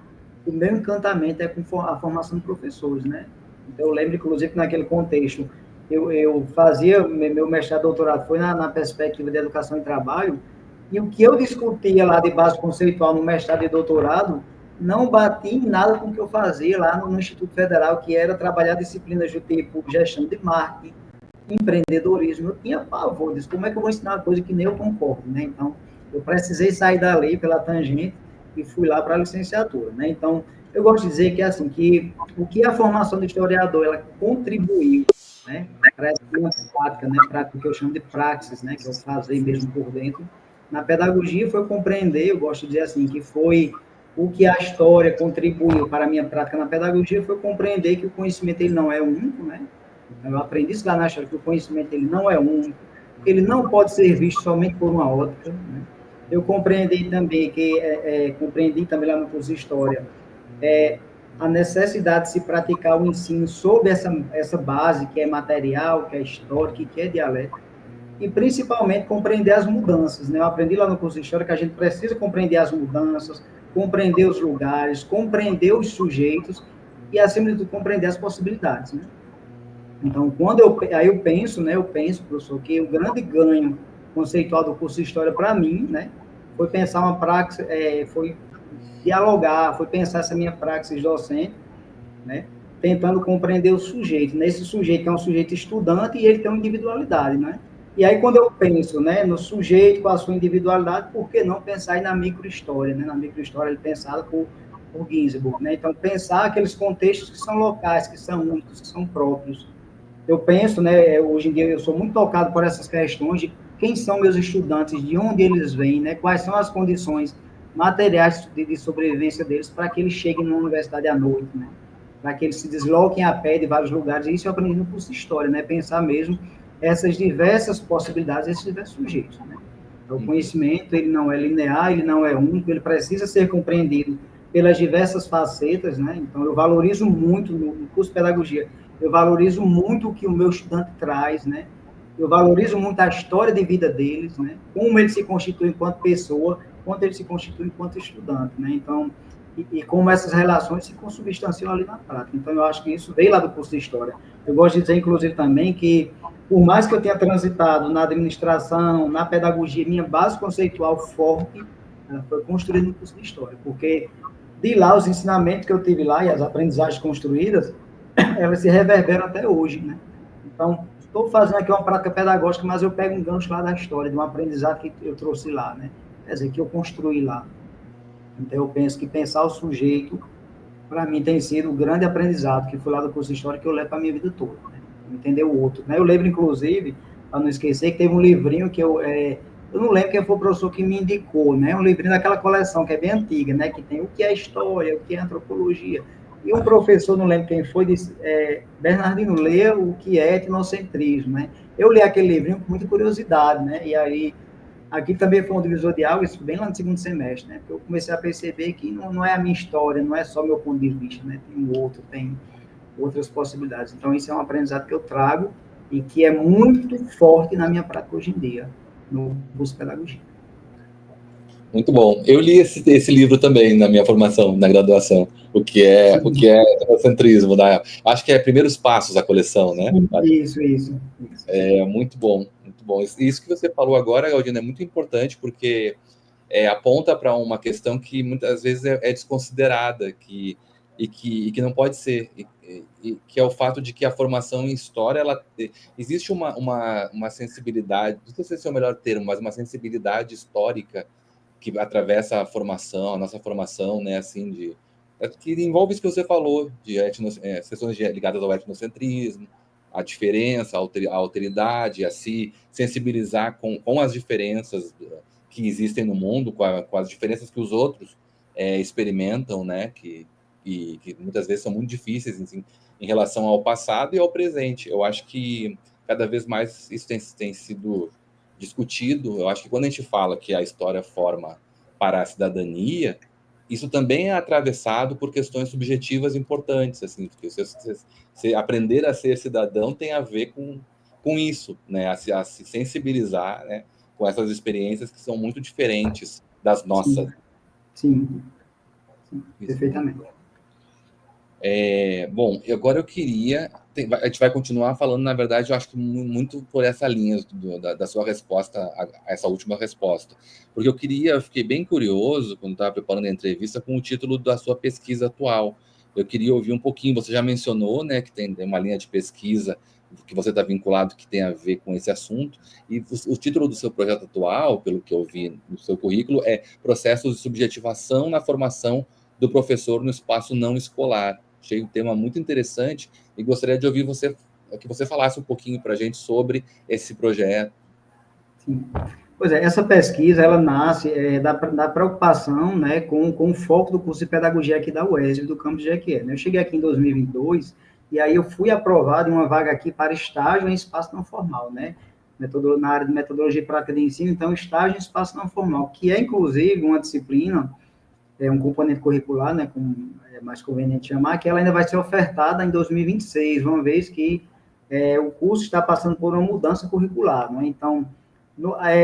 o meu encantamento é com a formação de professores, né? Então, eu lembro, inclusive, que naquele contexto, eu fazia, meu mestrado e doutorado foi na perspectiva de educação e trabalho, e o que eu discutia lá de base conceitual no mestrado e doutorado não batia em nada com o que eu fazia lá no Instituto Federal, que era trabalhar disciplinas do tipo gestão de marketing, empreendedorismo. Eu tinha pavor disso. Como é que eu vou ensinar uma coisa que nem eu concordo, né? Então, eu precisei sair da lei pela tangente e fui lá para a licenciatura, né? Então, eu gosto de dizer que, assim, que o que a formação do historiador, ela contribuiu, né, para essa minha prática, né, prática que eu chamo de praxis, né, que eu fazia mesmo por dentro, na pedagogia foi compreender, eu gosto de dizer assim, que foi o que a história contribuiu para a minha prática na pedagogia, foi compreender que o conhecimento ele não é único, né? Eu aprendi isso lá na história, que o conhecimento ele não é único, que ele não pode ser visto somente por uma ótica, né? Eu compreendi também compreendi também lá no curso de História a necessidade de se praticar o ensino sob essa base que é material, que é histórica e que é dialética, e principalmente compreender as mudanças, né? Eu aprendi lá no curso de História que a gente precisa compreender as mudanças, compreender os lugares, compreender os sujeitos e, acima de tudo, compreender as possibilidades, né? Então, aí eu penso, né? Eu penso, professor, que o grande ganho conceitual do curso de História para mim, né? Foi pensar uma praxis, foi dialogar, foi pensar essa minha praxis docente, né? Tentando compreender o sujeito. Nesse sujeito que é um sujeito estudante e ele tem uma individualidade, né? E aí, quando eu penso, né, no sujeito com a sua individualidade, por que não pensar aí na microhistória, né? Na microhistória pensada por Ginsburg, né? Então, pensar aqueles contextos que são locais, que são únicos, que são próprios. Eu penso, né, hoje em dia eu sou muito tocado por essas questões de quem são meus estudantes, de onde eles vêm, né? Quais são as condições materiais de sobrevivência deles para que eles cheguem na universidade à noite, né? Para que eles se desloquem a pé de vários lugares. E isso eu aprendi no curso de História, né? Pensar mesmo essas diversas possibilidades, esses diversos sujeitos, né? Então, o conhecimento, ele não é linear, ele não é único, ele precisa ser compreendido pelas diversas facetas, né? Então, eu valorizo muito, no curso de Pedagogia, eu valorizo muito o que o meu estudante traz, né? Eu valorizo muito a história de vida deles, né? Como ele se constitui enquanto pessoa, quanto ele se constitui enquanto estudante, né? Então, e como essas relações se consubstanciam ali na prática. Então, eu acho que isso veio lá do curso de História. Eu gosto de dizer, inclusive, também que, por mais que eu tenha transitado na administração, na pedagogia, minha base conceitual forte foi construída no curso de História, porque de lá, os ensinamentos que eu tive lá e as aprendizagens construídas, elas se reverberam até hoje, né? Então, estou fazendo aqui uma prática pedagógica, mas eu pego um gancho lá da história, de um aprendizado que eu trouxe lá, né? Quer dizer, que eu construí lá. Então, eu penso que pensar o sujeito, para mim, tem sido um grande aprendizado, que foi lá do curso de História, que eu levo para a minha vida toda, né? Entender o outro, né? Eu lembro, inclusive, para não esquecer, que teve um livrinho que eu não lembro quem foi o professor que me indicou, né? Um livrinho daquela coleção, que é bem antiga, né? Que tem o que é história, o que é antropologia. E um professor, não lembro quem foi, disse, Bernardino, leia o que é etnocentrismo, né? Eu li aquele livrinho com muita curiosidade, né? E aí, aqui também foi um divisor de águas, bem lá no segundo semestre, né? Porque eu comecei a perceber que não é a minha história, não é só meu ponto de vista, né? Tem um outro, tem outras possibilidades. Então, isso é um aprendizado que eu trago e que é muito forte na minha prática hoje em dia, no curso de Pedagogia. Muito bom. Eu li esse livro também na minha formação, na graduação, o que é etnocentrismo, né? Acho que é Primeiros Passos a coleção, né? Isso. É muito bom, muito bom. Isso que você falou agora, Galdino, é muito importante, porque aponta para uma questão que muitas vezes é desconsiderada, que não pode ser, que é o fato de que a formação em história, existe uma sensibilidade, não sei se é o melhor termo, mas uma sensibilidade histórica que atravessa a nossa formação, né, assim, que envolve isso que você falou, de sessões ligadas ao etnocentrismo, a diferença, a alteridade, a se sensibilizar com as diferenças que existem no mundo, com as diferenças que os outros experimentam, né, que muitas vezes são muito difíceis em relação ao passado e ao presente. Eu acho que cada vez mais isso tem sido discutido. Eu acho que quando a gente fala que a história forma para a cidadania, isso também é atravessado por questões subjetivas importantes, assim, porque você aprender a ser cidadão tem a ver com isso, né, a se sensibilizar, né, com essas experiências que são muito diferentes das nossas. Sim. Perfeitamente. Bom, agora eu queria a gente vai continuar falando, na verdade, eu acho que muito por essa linha da sua resposta, a essa última resposta. Porque eu fiquei bem curioso, quando estava preparando a entrevista, com o título da sua pesquisa atual. Eu queria ouvir um pouquinho, você já mencionou, né, que tem uma linha de pesquisa que você está vinculado, que tem a ver com esse assunto, e o título do seu projeto atual, pelo que eu vi no seu currículo, é Processos de Subjetivação na Formação do Professor no Espaço Não Escolar. Achei um tema muito interessante e gostaria de ouvir que você falasse um pouquinho para a gente sobre esse projeto. Sim. Pois é, essa pesquisa, ela nasce da preocupação, né, com o foco do curso de pedagogia aqui da UESB, do campus de Jequié. Eu cheguei aqui em 2022, e aí eu fui aprovado em uma vaga aqui para estágio em espaço não formal, né, na área de metodologia e prática de ensino, então estágio em espaço não formal, que é, inclusive, uma disciplina, um componente curricular, né, como é mais conveniente chamar, que ela ainda vai ser ofertada em 2026, uma vez que o curso está passando por uma mudança curricular, né, então,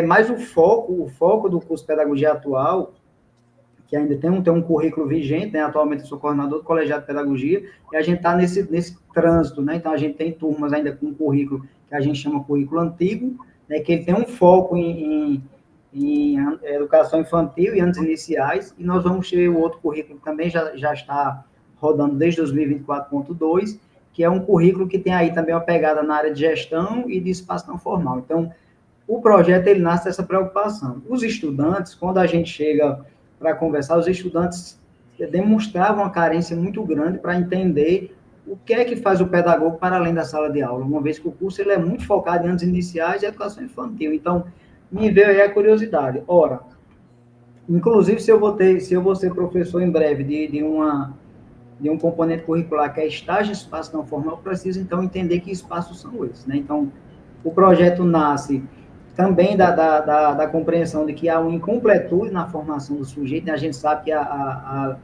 mas o foco do curso de pedagogia atual, que ainda tem um currículo vigente, né? Atualmente eu sou coordenador do colegiado de pedagogia, e a gente está nesse trânsito, né? Então, a gente tem turmas ainda com currículo que a gente chama currículo antigo, né? Que ele tem um foco em educação infantil e anos iniciais, e nós vamos ter o outro currículo que também já está rodando desde 2024.2, que é um currículo que tem aí também uma pegada na área de gestão e de espaço não formal. Então, o projeto, ele nasce dessa preocupação. Os estudantes, quando a gente chega para conversar, os estudantes demonstravam uma carência muito grande para entender o que é que faz o pedagogo para além da sala de aula, uma vez que o curso ele é muito focado em anos iniciais e educação infantil. Então, me veio aí a curiosidade. Ora, inclusive, se eu vou ser professor em breve de um componente curricular que é estágio e espaço não formal, eu preciso, então, entender que espaços são esses, né? Então, o projeto nasce também da compreensão de que há uma incompletude na formação do sujeito, né? A gente sabe que a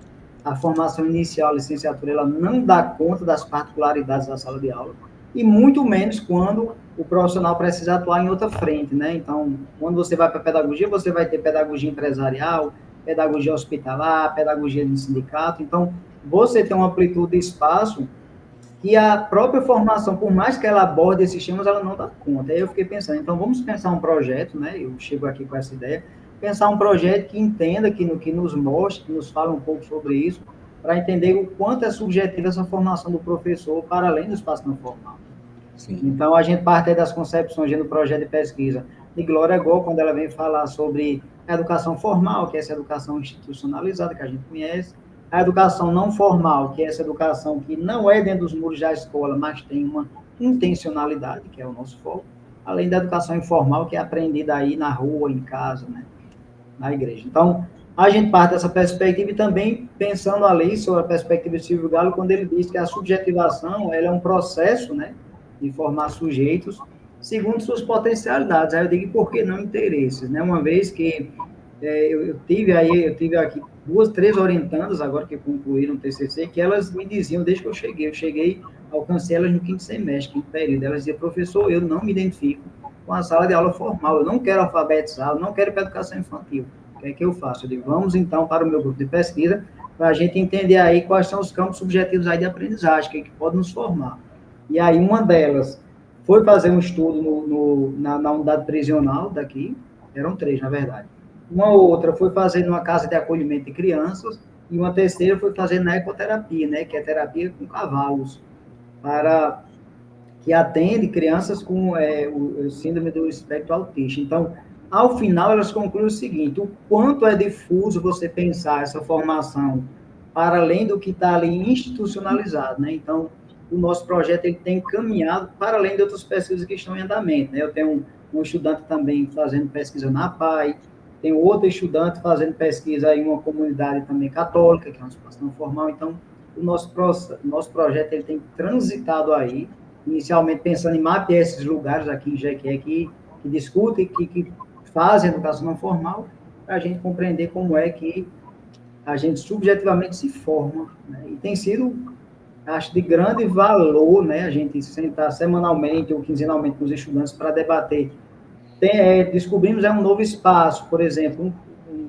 formação inicial, a licenciatura, ela não dá conta das particularidades da sala de aula, e muito menos quando o profissional precisa atuar em outra frente, né? Então, quando você vai para a pedagogia, você vai ter pedagogia empresarial, pedagogia hospitalar, pedagogia de sindicato, então, você tem uma amplitude de espaço que a própria formação, por mais que ela aborde esses temas, ela não dá conta. Aí eu fiquei pensando, então vamos pensar um projeto, né? Eu chego aqui com essa ideia, pensar um projeto que entenda, que nos mostre, que nos fale um pouco sobre isso, para entender o quanto é subjetiva essa formação do professor para além do espaço não formal. Sim. Então, a gente parte das concepções do projeto de pesquisa de Glória Gol, quando ela vem falar sobre a educação formal, que é essa educação institucionalizada que a gente conhece, a educação não formal, que é essa educação que não é dentro dos muros da escola, mas tem uma intencionalidade, que é o nosso foco, além da educação informal, que é aprendida aí na rua, em casa, né, na igreja. Então, a gente parte dessa perspectiva e também pensando ali sobre a perspectiva de Silvio Galo, quando ele diz que a tabjetivação ela é um processo, né, de formar sujeitos segundo suas potencialidades. Aí eu digo, por que não interesses, né? Uma vez que eu tive aqui 2, 3 orientandas, agora que concluíram o TCC, que elas me diziam, desde que eu cheguei, alcancei elas no 5º semestre, 5º período, elas diziam, professor, eu não me identifico com a sala de aula formal, eu não quero alfabetizar, eu não quero ir para a educação infantil, o que é que eu faço? Eu digo, vamos então para o meu grupo de pesquisa, para a gente entender aí quais são os campos subjetivos aí de aprendizagem, que pode nos formar. E aí uma delas foi fazer um estudo na unidade prisional daqui, eram 3, na verdade. Uma outra foi fazer numa casa de acolhimento de crianças, e uma terceira foi fazer na ecoterapia, né, que é terapia com cavalos, que atende crianças com o síndrome do espectro autista. Então, ao final, elas concluem o seguinte, o quanto é difuso você pensar essa formação para além do que está ali institucionalizado, né? Então, o nosso projeto ele tem caminhado para além de outras pesquisas que estão em andamento, né? Eu tenho um estudante também fazendo pesquisa na PAI, tem outro estudante fazendo pesquisa em uma comunidade também católica, que é uma situação formal. Então, o nosso projeto ele tem transitado aí, inicialmente pensando em mapear esses lugares aqui em Jequié que discutem, que fazem educação não formal, para a gente compreender como é que a gente subjetivamente se forma, né? E tem sido, acho, de grande valor, né, a gente sentar semanalmente ou quinzenalmente com os estudantes para debater. Descobrimos um novo espaço, por exemplo,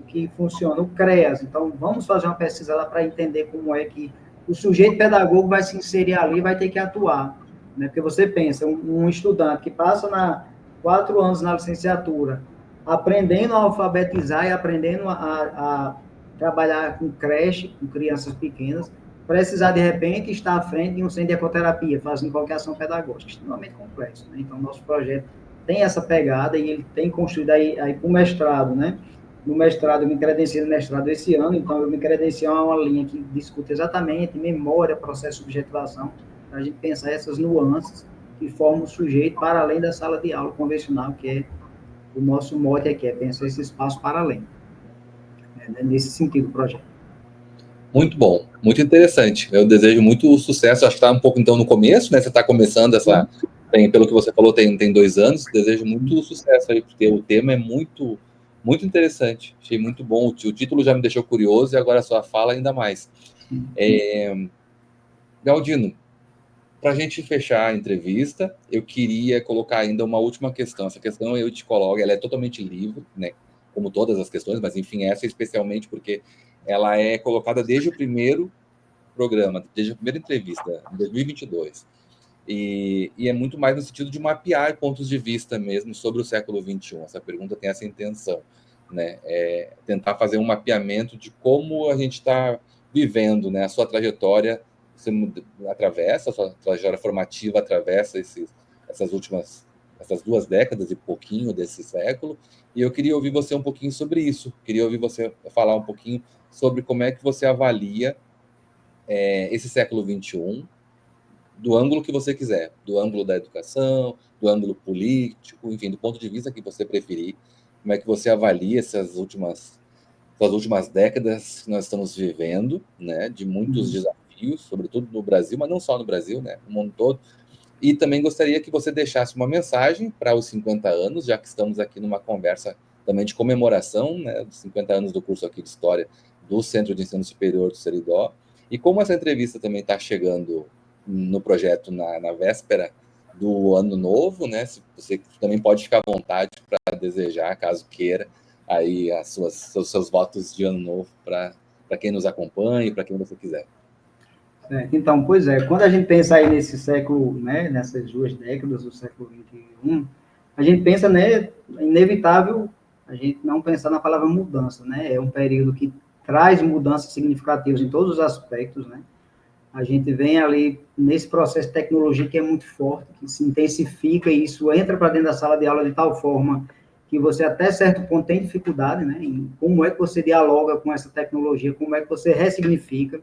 que funciona, o CREAS. Então, vamos fazer uma pesquisa lá para entender como é que o sujeito pedagogo vai se inserir ali, vai ter que atuar. né? Porque você pensa, um estudante que passa 4 anos na licenciatura, aprendendo a alfabetizar e aprendendo a trabalhar com creche, com crianças pequenas, precisar, de repente, estar à frente de um centro de ecoterapia, fazendo qualquer ação pedagógica, extremamente complexo, né? Então, nosso projeto tem essa pegada e ele tem construído aí para o mestrado, né? No mestrado, eu me credenciei no mestrado esse ano, então eu me credenciei a uma linha que discute exatamente memória, processo de subjetivação, para a gente pensar essas nuances que formam o sujeito para além da sala de aula convencional, que é o nosso mote aqui, é pensar esse espaço para além. Nesse sentido, o projeto. Muito bom, muito interessante. Eu desejo muito sucesso. Acho que está um pouco, então, no começo, né? Você está começando essa... pelo que você falou, tem 2 anos. Desejo muito sucesso aí, porque o tema é muito, muito interessante. Achei muito bom. O título já me deixou curioso e agora a sua fala ainda mais. Galdino, para a gente fechar a entrevista, eu queria colocar ainda uma última questão. Essa questão eu te coloco, ela é totalmente livre, né? Como todas as questões, mas enfim, essa especialmente porque ela é colocada desde o primeiro programa, desde a primeira entrevista, em 2022. E é muito mais no sentido de mapear pontos de vista mesmo sobre o século XXI. Essa pergunta tem essa intenção, né? Tentar fazer um mapeamento de como a gente está vivendo, né? A sua trajetória atravessa, a sua trajetória formativa atravessa essas 2 décadas e pouquinho desse século, e eu queria ouvir você um pouquinho sobre isso, queria ouvir você falar um pouquinho sobre como é que você avalia esse século XXI, do ângulo que você quiser, do ângulo da educação, do ângulo político, enfim, do ponto de vista que você preferir, como é que você avalia essas últimas décadas que nós estamos vivendo, né, de muitos desafios, sobretudo no Brasil, mas não só no Brasil, né, no mundo todo. E também gostaria que você deixasse uma mensagem para os 50 anos, já que estamos aqui numa conversa também de comemoração, né, dos 50 anos do curso aqui de História do Centro de Ensino Superior do Seridó. E como essa entrevista também está chegando no projeto na véspera do Ano Novo, né, você também pode ficar à vontade para desejar, caso queira, aí seus votos de Ano Novo para quem nos acompanha e para quem você quiser. Então, pois é, quando a gente pensa aí nesse século, né, nessas 2 décadas do século XXI, a gente pensa, né, inevitável a gente não pensar na palavra mudança, né, é um período que traz mudanças significativas em todos os aspectos, né, a gente vem ali nesse processo de tecnologia que é muito forte, que se intensifica e isso entra para dentro da sala de aula de tal forma que você até certo ponto tem dificuldade, né, em como é que você dialoga com essa tecnologia, como é que você ressignifica,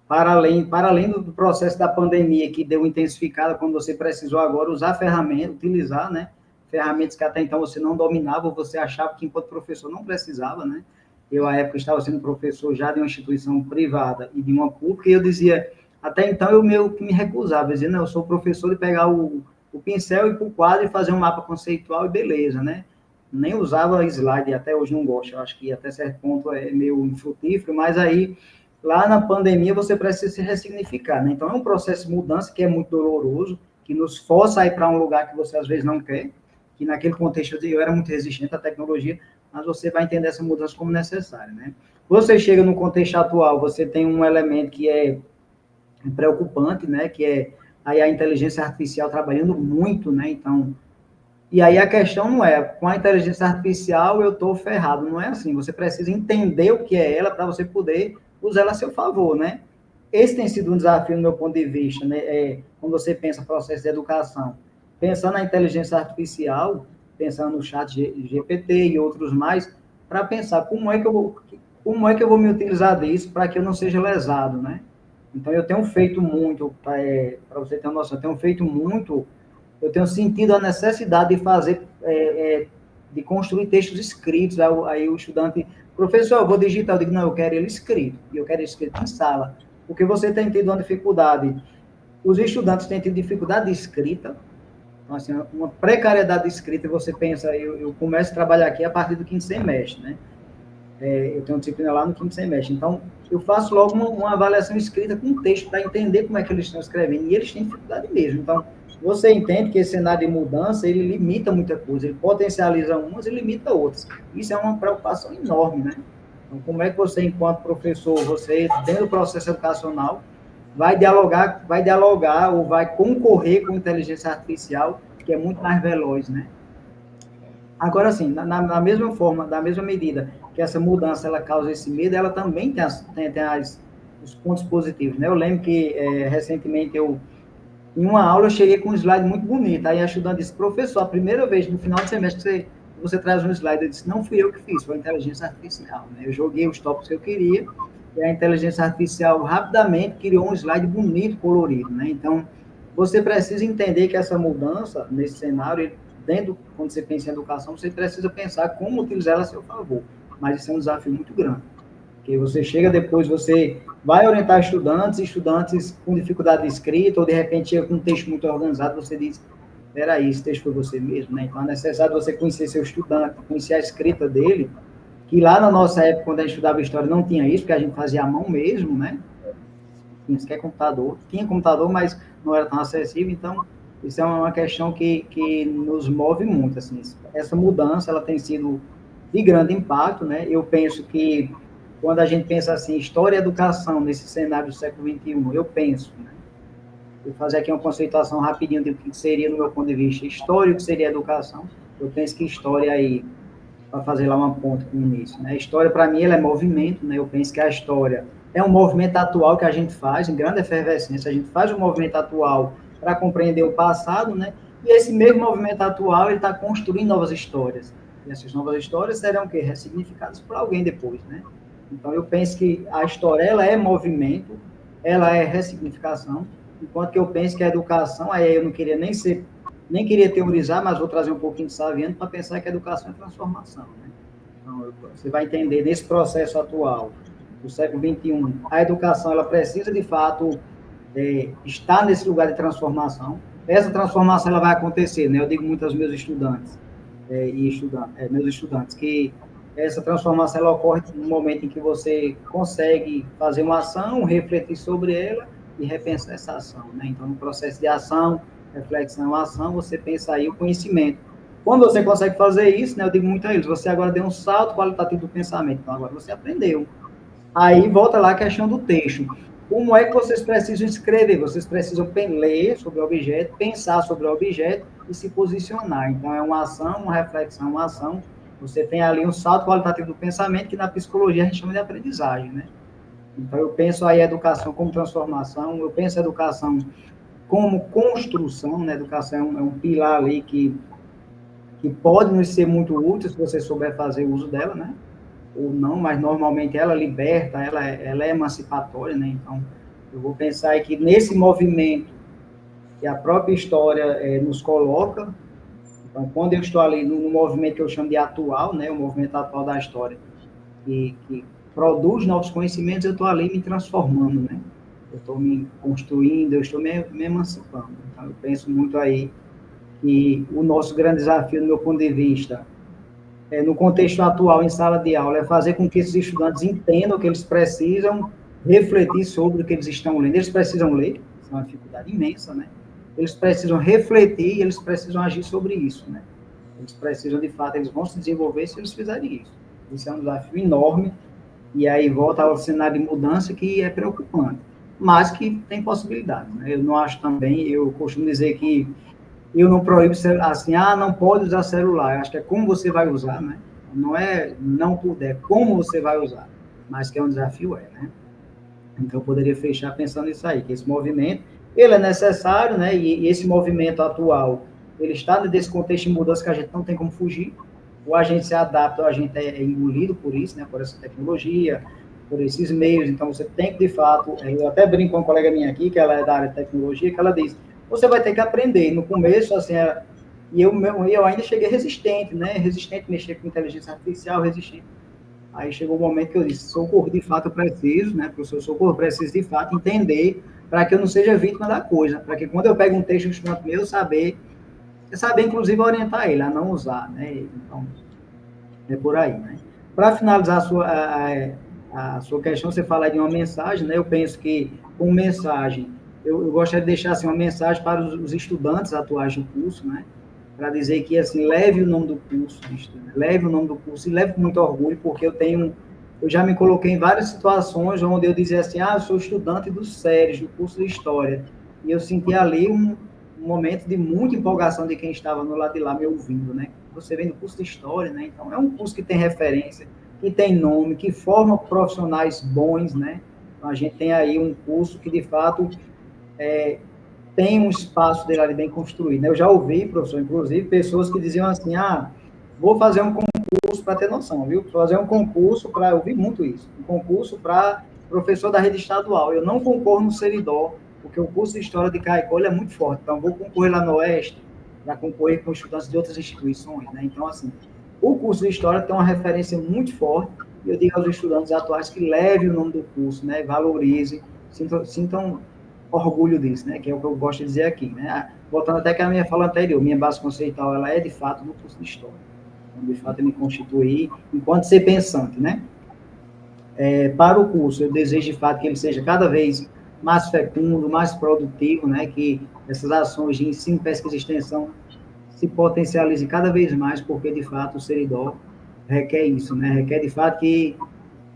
para além do processo da pandemia, que deu intensificada quando você precisou agora usar ferramentas, utilizar, né, ferramentas que até então você não dominava, ou você achava que enquanto professor não precisava, né, eu, à época, estava sendo professor já de uma instituição privada e de uma pública, e eu dizia, até então eu meio que me recusava, eu dizia, não, eu sou professor de pegar o pincel e ir para o quadro e fazer um mapa conceitual e beleza, né, nem usava slide, até hoje não gosto, eu acho que até certo ponto é meio infrutífero, mas aí lá na pandemia você precisa se ressignificar, né? Então é um processo de mudança que é muito doloroso, que nos força a ir para um lugar que você às vezes não quer, que naquele contexto eu era muito resistente à tecnologia, mas você vai entender essa mudança como necessária, né? Você chega no contexto atual, você tem um elemento que é preocupante, né? Que é aí a inteligência artificial trabalhando muito, né? Então, e aí a questão não é, com a inteligência artificial eu estou ferrado, não é assim, você precisa entender o que é ela para você poder usar ela a seu favor, né? Esse tem sido um desafio, no meu ponto de vista, né? Quando você pensa no processo de educação, pensando na inteligência artificial, pensando no chat GPT e outros mais, para pensar como é que eu vou me utilizar disso para que eu não seja lesado, né? Então, eu tenho feito muito, para você ter uma noção, eu tenho sentido a necessidade de fazer, de construir textos escritos, aí o estudante, professor, eu vou digitar, eu digo, não, eu quero ele escrito, e eu quero ele escrito em sala, porque você tem tido uma dificuldade, os estudantes têm tido dificuldade de escrita, então, assim, uma precariedade de escrita, você pensa, eu começo a trabalhar aqui a partir do 5º semestre, né? Eu tenho disciplina lá no 5º semestre, então eu faço logo uma avaliação escrita com texto para entender como é que eles estão escrevendo, e eles têm dificuldade mesmo, então você entende que esse cenário de mudança, ele limita muita coisa, ele potencializa umas e limita outras, isso é uma preocupação enorme, né? Então, como é que você, enquanto professor, você, dentro do processo educacional, vai dialogar ou vai concorrer com a inteligência artificial, que é muito mais veloz, né? Agora, assim, na mesma forma, da mesma medida que essa mudança ela causa esse medo, ela também tem, os pontos positivos, né? Eu lembro que, recentemente, em uma aula, eu cheguei com um slide muito bonito, aí a estudante disse, professor, a primeira vez no final do semestre você traz um slide, eu disse, não fui eu que fiz, foi a inteligência artificial, né? Eu joguei os tópicos que eu queria, e a inteligência artificial rapidamente criou um slide bonito, colorido, né? Então, você precisa entender que essa mudança, nesse cenário, quando você pensa em educação, você precisa pensar como utilizar ela a seu favor, mas isso é um desafio muito grande, porque você chega depois, você vai orientar estudantes com dificuldade de escrita, ou de repente chega com um texto muito organizado, você diz, peraí, esse texto foi você mesmo, né? Então é necessário você conhecer seu estudante, conhecer a escrita dele, que lá na nossa época, quando a gente estudava história, não tinha isso, porque a gente fazia à mão mesmo, né? Tinha sequer computador, tinha computador, mas não era tão acessível, então isso é uma questão que nos move muito, assim, essa mudança, ela tem sido de grande impacto, né? Eu penso que, quando a gente pensa assim, história e educação nesse cenário do século XXI, eu penso, né? Vou fazer aqui uma conceituação rapidinho do que seria, no meu ponto de vista, história, o que seria educação. Eu penso que história aí, para fazer lá uma ponta com isso, né? A história, para mim, ela é movimento, né? Eu penso que a história é um movimento atual que a gente faz, em grande efervescência, a gente faz um movimento atual para compreender o passado, né? E esse mesmo movimento atual, ele está construindo novas histórias. E essas novas histórias serão o quê? Ressignificadas por alguém depois, né? Então, eu penso que a história, ela é movimento, ela é ressignificação, enquanto que eu penso que a educação, aí eu não queria nem queria teorizar, mas vou trazer um pouquinho de Saviano para pensar que a educação é transformação, né? Então, você vai entender nesse processo atual do século XXI, a educação, ela precisa, de fato, estar nesse lugar de transformação. Essa transformação, ela vai acontecer, né? Eu digo muito aos meus estudantes, meus estudantes, que essa transformação, ela ocorre no momento em que você consegue fazer uma ação, refletir sobre ela e repensar essa ação, né? Então, no processo de ação, reflexão, ação, você pensa aí o conhecimento. Quando você consegue fazer isso, né, eu digo muito a eles, você agora deu um salto qualitativo do pensamento, então agora você aprendeu. Aí volta lá a questão do texto. Como é que vocês precisam escrever? Vocês precisam ler sobre o objeto, pensar sobre o objeto e se posicionar. Então, é uma ação, uma reflexão, uma ação. Você tem ali um salto qualitativo do pensamento, que na psicologia a gente chama de aprendizagem, né? Então, eu penso aí a educação como transformação, eu penso a educação como construção, né? A educação é um pilar ali que pode nos ser muito útil se você souber fazer uso dela, né? Ou não, mas normalmente ela liberta, ela é emancipatória, né? Então, eu vou pensar aí que nesse movimento que a própria história nos coloca, então, quando eu estou ali no movimento que eu chamo de atual, né? O movimento atual da história, que produz novos conhecimentos, eu estou ali me transformando, né? Eu estou me construindo, eu estou me emancipando. Então, eu penso muito aí que o nosso grande desafio, do meu ponto de vista, no contexto atual, em sala de aula, é fazer com que esses estudantes entendam que eles precisam refletir sobre o que eles estão lendo. Eles precisam ler, isso é uma dificuldade imensa, né? Eles precisam refletir e eles precisam agir sobre isso, né? Eles precisam, de fato, eles vão se desenvolver se eles fizerem isso. Isso é um desafio enorme, e aí volta ao cenário de mudança que é preocupante, mas que tem possibilidade, né? Eu não acho também, eu costumo dizer que eu não proíbo, assim, não pode usar celular. Eu acho que é como você vai usar, né? Não é não puder, como você vai usar. Mas que é um desafio, né? Então, eu poderia fechar pensando nisso aí, que esse movimento, ele é necessário, né? E esse movimento atual, ele está nesse contexto de mudança que a gente não tem como fugir. Ou a gente se adapta, ou a gente é engolido por isso, né? Por essa tecnologia, por esses meios. Então, você tem que, de fato, eu até brinco com uma colega minha aqui, que ela é da área de tecnologia, que ela diz, você vai ter que aprender. No começo, assim, e eu ainda cheguei resistente, né? Resistente, mexer com inteligência artificial, resistente. Aí chegou o momento que eu disse, Socorro, de fato eu preciso, né? Professor Socorro, eu preciso de fato entender para que eu não seja vítima da coisa, para que quando eu pego um texto de estudante meu, saber inclusive orientar ele a não usar, né? Então, é por aí, né? Para finalizar a sua questão, você fala de uma mensagem, né? Eu penso que, com mensagem, eu gostaria de deixar assim, uma mensagem para os estudantes atuais do curso, né? Para dizer que, assim, leve o nome do curso, leve o nome do curso e leve com muito orgulho, porque eu tenho eu já me coloquei em várias situações onde eu dizia assim, eu sou estudante do SERES, do curso de História, e eu senti ali um momento de muita empolgação de quem estava no lado de lá me ouvindo, né? Você vem do curso de História, né? Então, é um curso que tem referência, que tem nome, que forma profissionais bons, né? Então, a gente tem aí um curso que, de fato, tem um espaço dele ali bem construído, né? Eu já ouvi, professor, inclusive, pessoas que diziam assim, vou fazer um concurso para ter noção, viu? Vou fazer um concurso para, eu ouvi muito isso, um concurso para professor da rede estadual. Eu não concorro no Seridó, porque o curso de História de Caicó é muito forte, então vou concorrer lá no Oeste, para concorrer com estudantes de outras instituições, né? Então, assim, o curso de História tem uma referência muito forte, e eu digo aos estudantes atuais que levem o nome do curso, né? Valorizem, sintam orgulho disso, né? Que é o que eu gosto de dizer aqui, né? Voltando até que a minha fala anterior, minha base conceitual, ela é de fato no curso de História. Então, de fato, eu me constituí enquanto ser pensante, né? Para o curso, eu desejo de fato que ele seja cada vez mais fecundo, mais produtivo, né? Que essas ações de ensino, pesquisa e extensão se potencializem cada vez mais, porque de fato o Seridó requer isso, né? Requer de fato que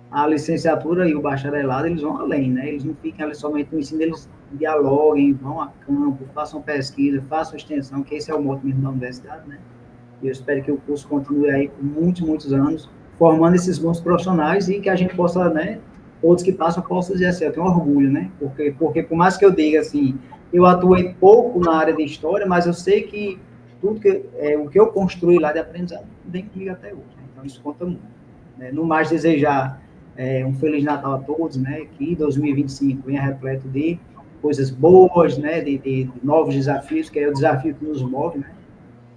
a licenciatura e o bacharelado, eles vão além, né? Eles não ficam ali somente no ensino, eles dialoguem, vão a campo, façam pesquisa, façam extensão, que esse é o moto mesmo da universidade, né? E eu espero que o curso continue aí por muitos, muitos anos, formando esses bons profissionais e que a gente possa, né, todos que passam possam dizer assim, eu tenho orgulho, né? Porque por mais que eu diga assim, eu atuei pouco na área de história, mas eu sei que tudo o que eu construí lá de aprendizado vem comigo até hoje, né? Então isso conta muito, né? No mais desejar um Feliz Natal a todos, né? Que 2025 venha repleto de coisas boas, né? De novos desafios, que é o desafio que nos move, né?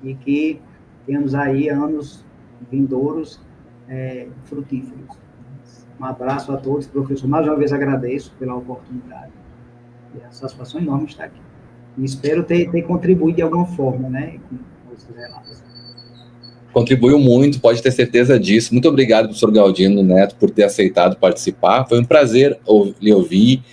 E que tenhamos aí anos vindouros frutíferos. Um abraço a todos, professor. Mais uma vez agradeço pela oportunidade. E a satisfação enorme estar aqui. E espero ter contribuído de alguma forma, né? Com esses relatos. Contribuiu muito, pode ter certeza disso. Muito obrigado, professor Galdino Neto, por ter aceitado participar. Foi um prazer lhe ouvir,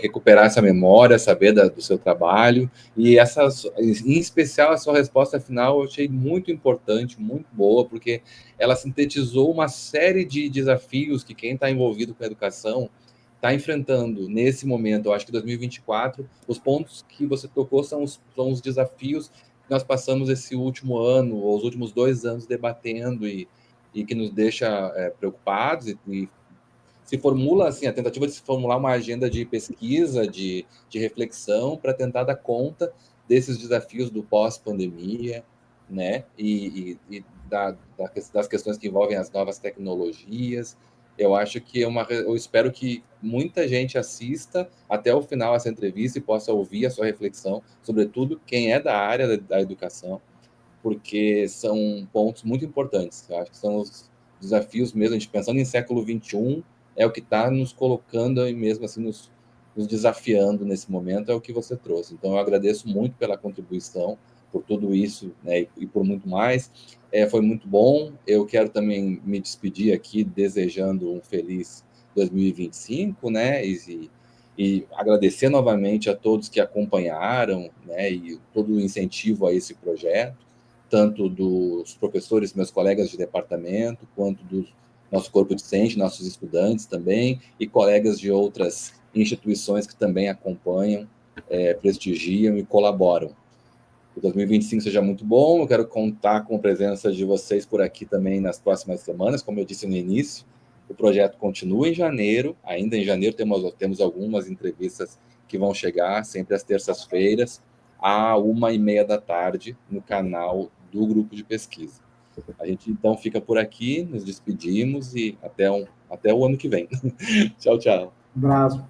recuperar essa memória, saber do seu trabalho. E em especial, a sua resposta final eu achei muito importante, muito boa, porque ela sintetizou uma série de desafios que quem está envolvido com a educação está enfrentando nesse momento. Eu acho que 2024, os pontos que você tocou são os desafios nós passamos esse último ano, ou os últimos 2 anos, debatendo e que nos deixa preocupados e se formula, assim, a tentativa de se formular uma agenda de pesquisa, de reflexão, para tentar dar conta desses desafios do pós-pandemia, né, e das questões que envolvem as novas tecnologias. Eu acho que eu espero que muita gente assista até o final essa entrevista e possa ouvir a sua reflexão, sobretudo quem é da área da educação, porque são pontos muito importantes. Eu acho que são os desafios mesmo, a gente pensando em século XXI, é o que está nos colocando e mesmo assim nos desafiando nesse momento, é o que você trouxe. Então, eu agradeço muito pela contribuição, por tudo isso, né, e por muito mais. Foi muito bom. Eu quero também me despedir aqui, desejando um feliz 2025, né, e agradecer novamente a todos que acompanharam, né, e todo o incentivo a esse projeto, tanto dos professores, meus colegas de departamento, quanto do nosso corpo docente, nossos estudantes também, e colegas de outras instituições que também acompanham, prestigiam e colaboram. Que 2025 seja muito bom. Eu quero contar com a presença de vocês por aqui também nas próximas semanas. Como eu disse no início, o projeto continua em janeiro. Ainda em janeiro temos algumas entrevistas que vão chegar, sempre às terças-feiras, à 1h30 da tarde, no canal do grupo de pesquisa. A gente, então, fica por aqui, nos despedimos e até o ano que vem. Tchau, tchau. Um abraço.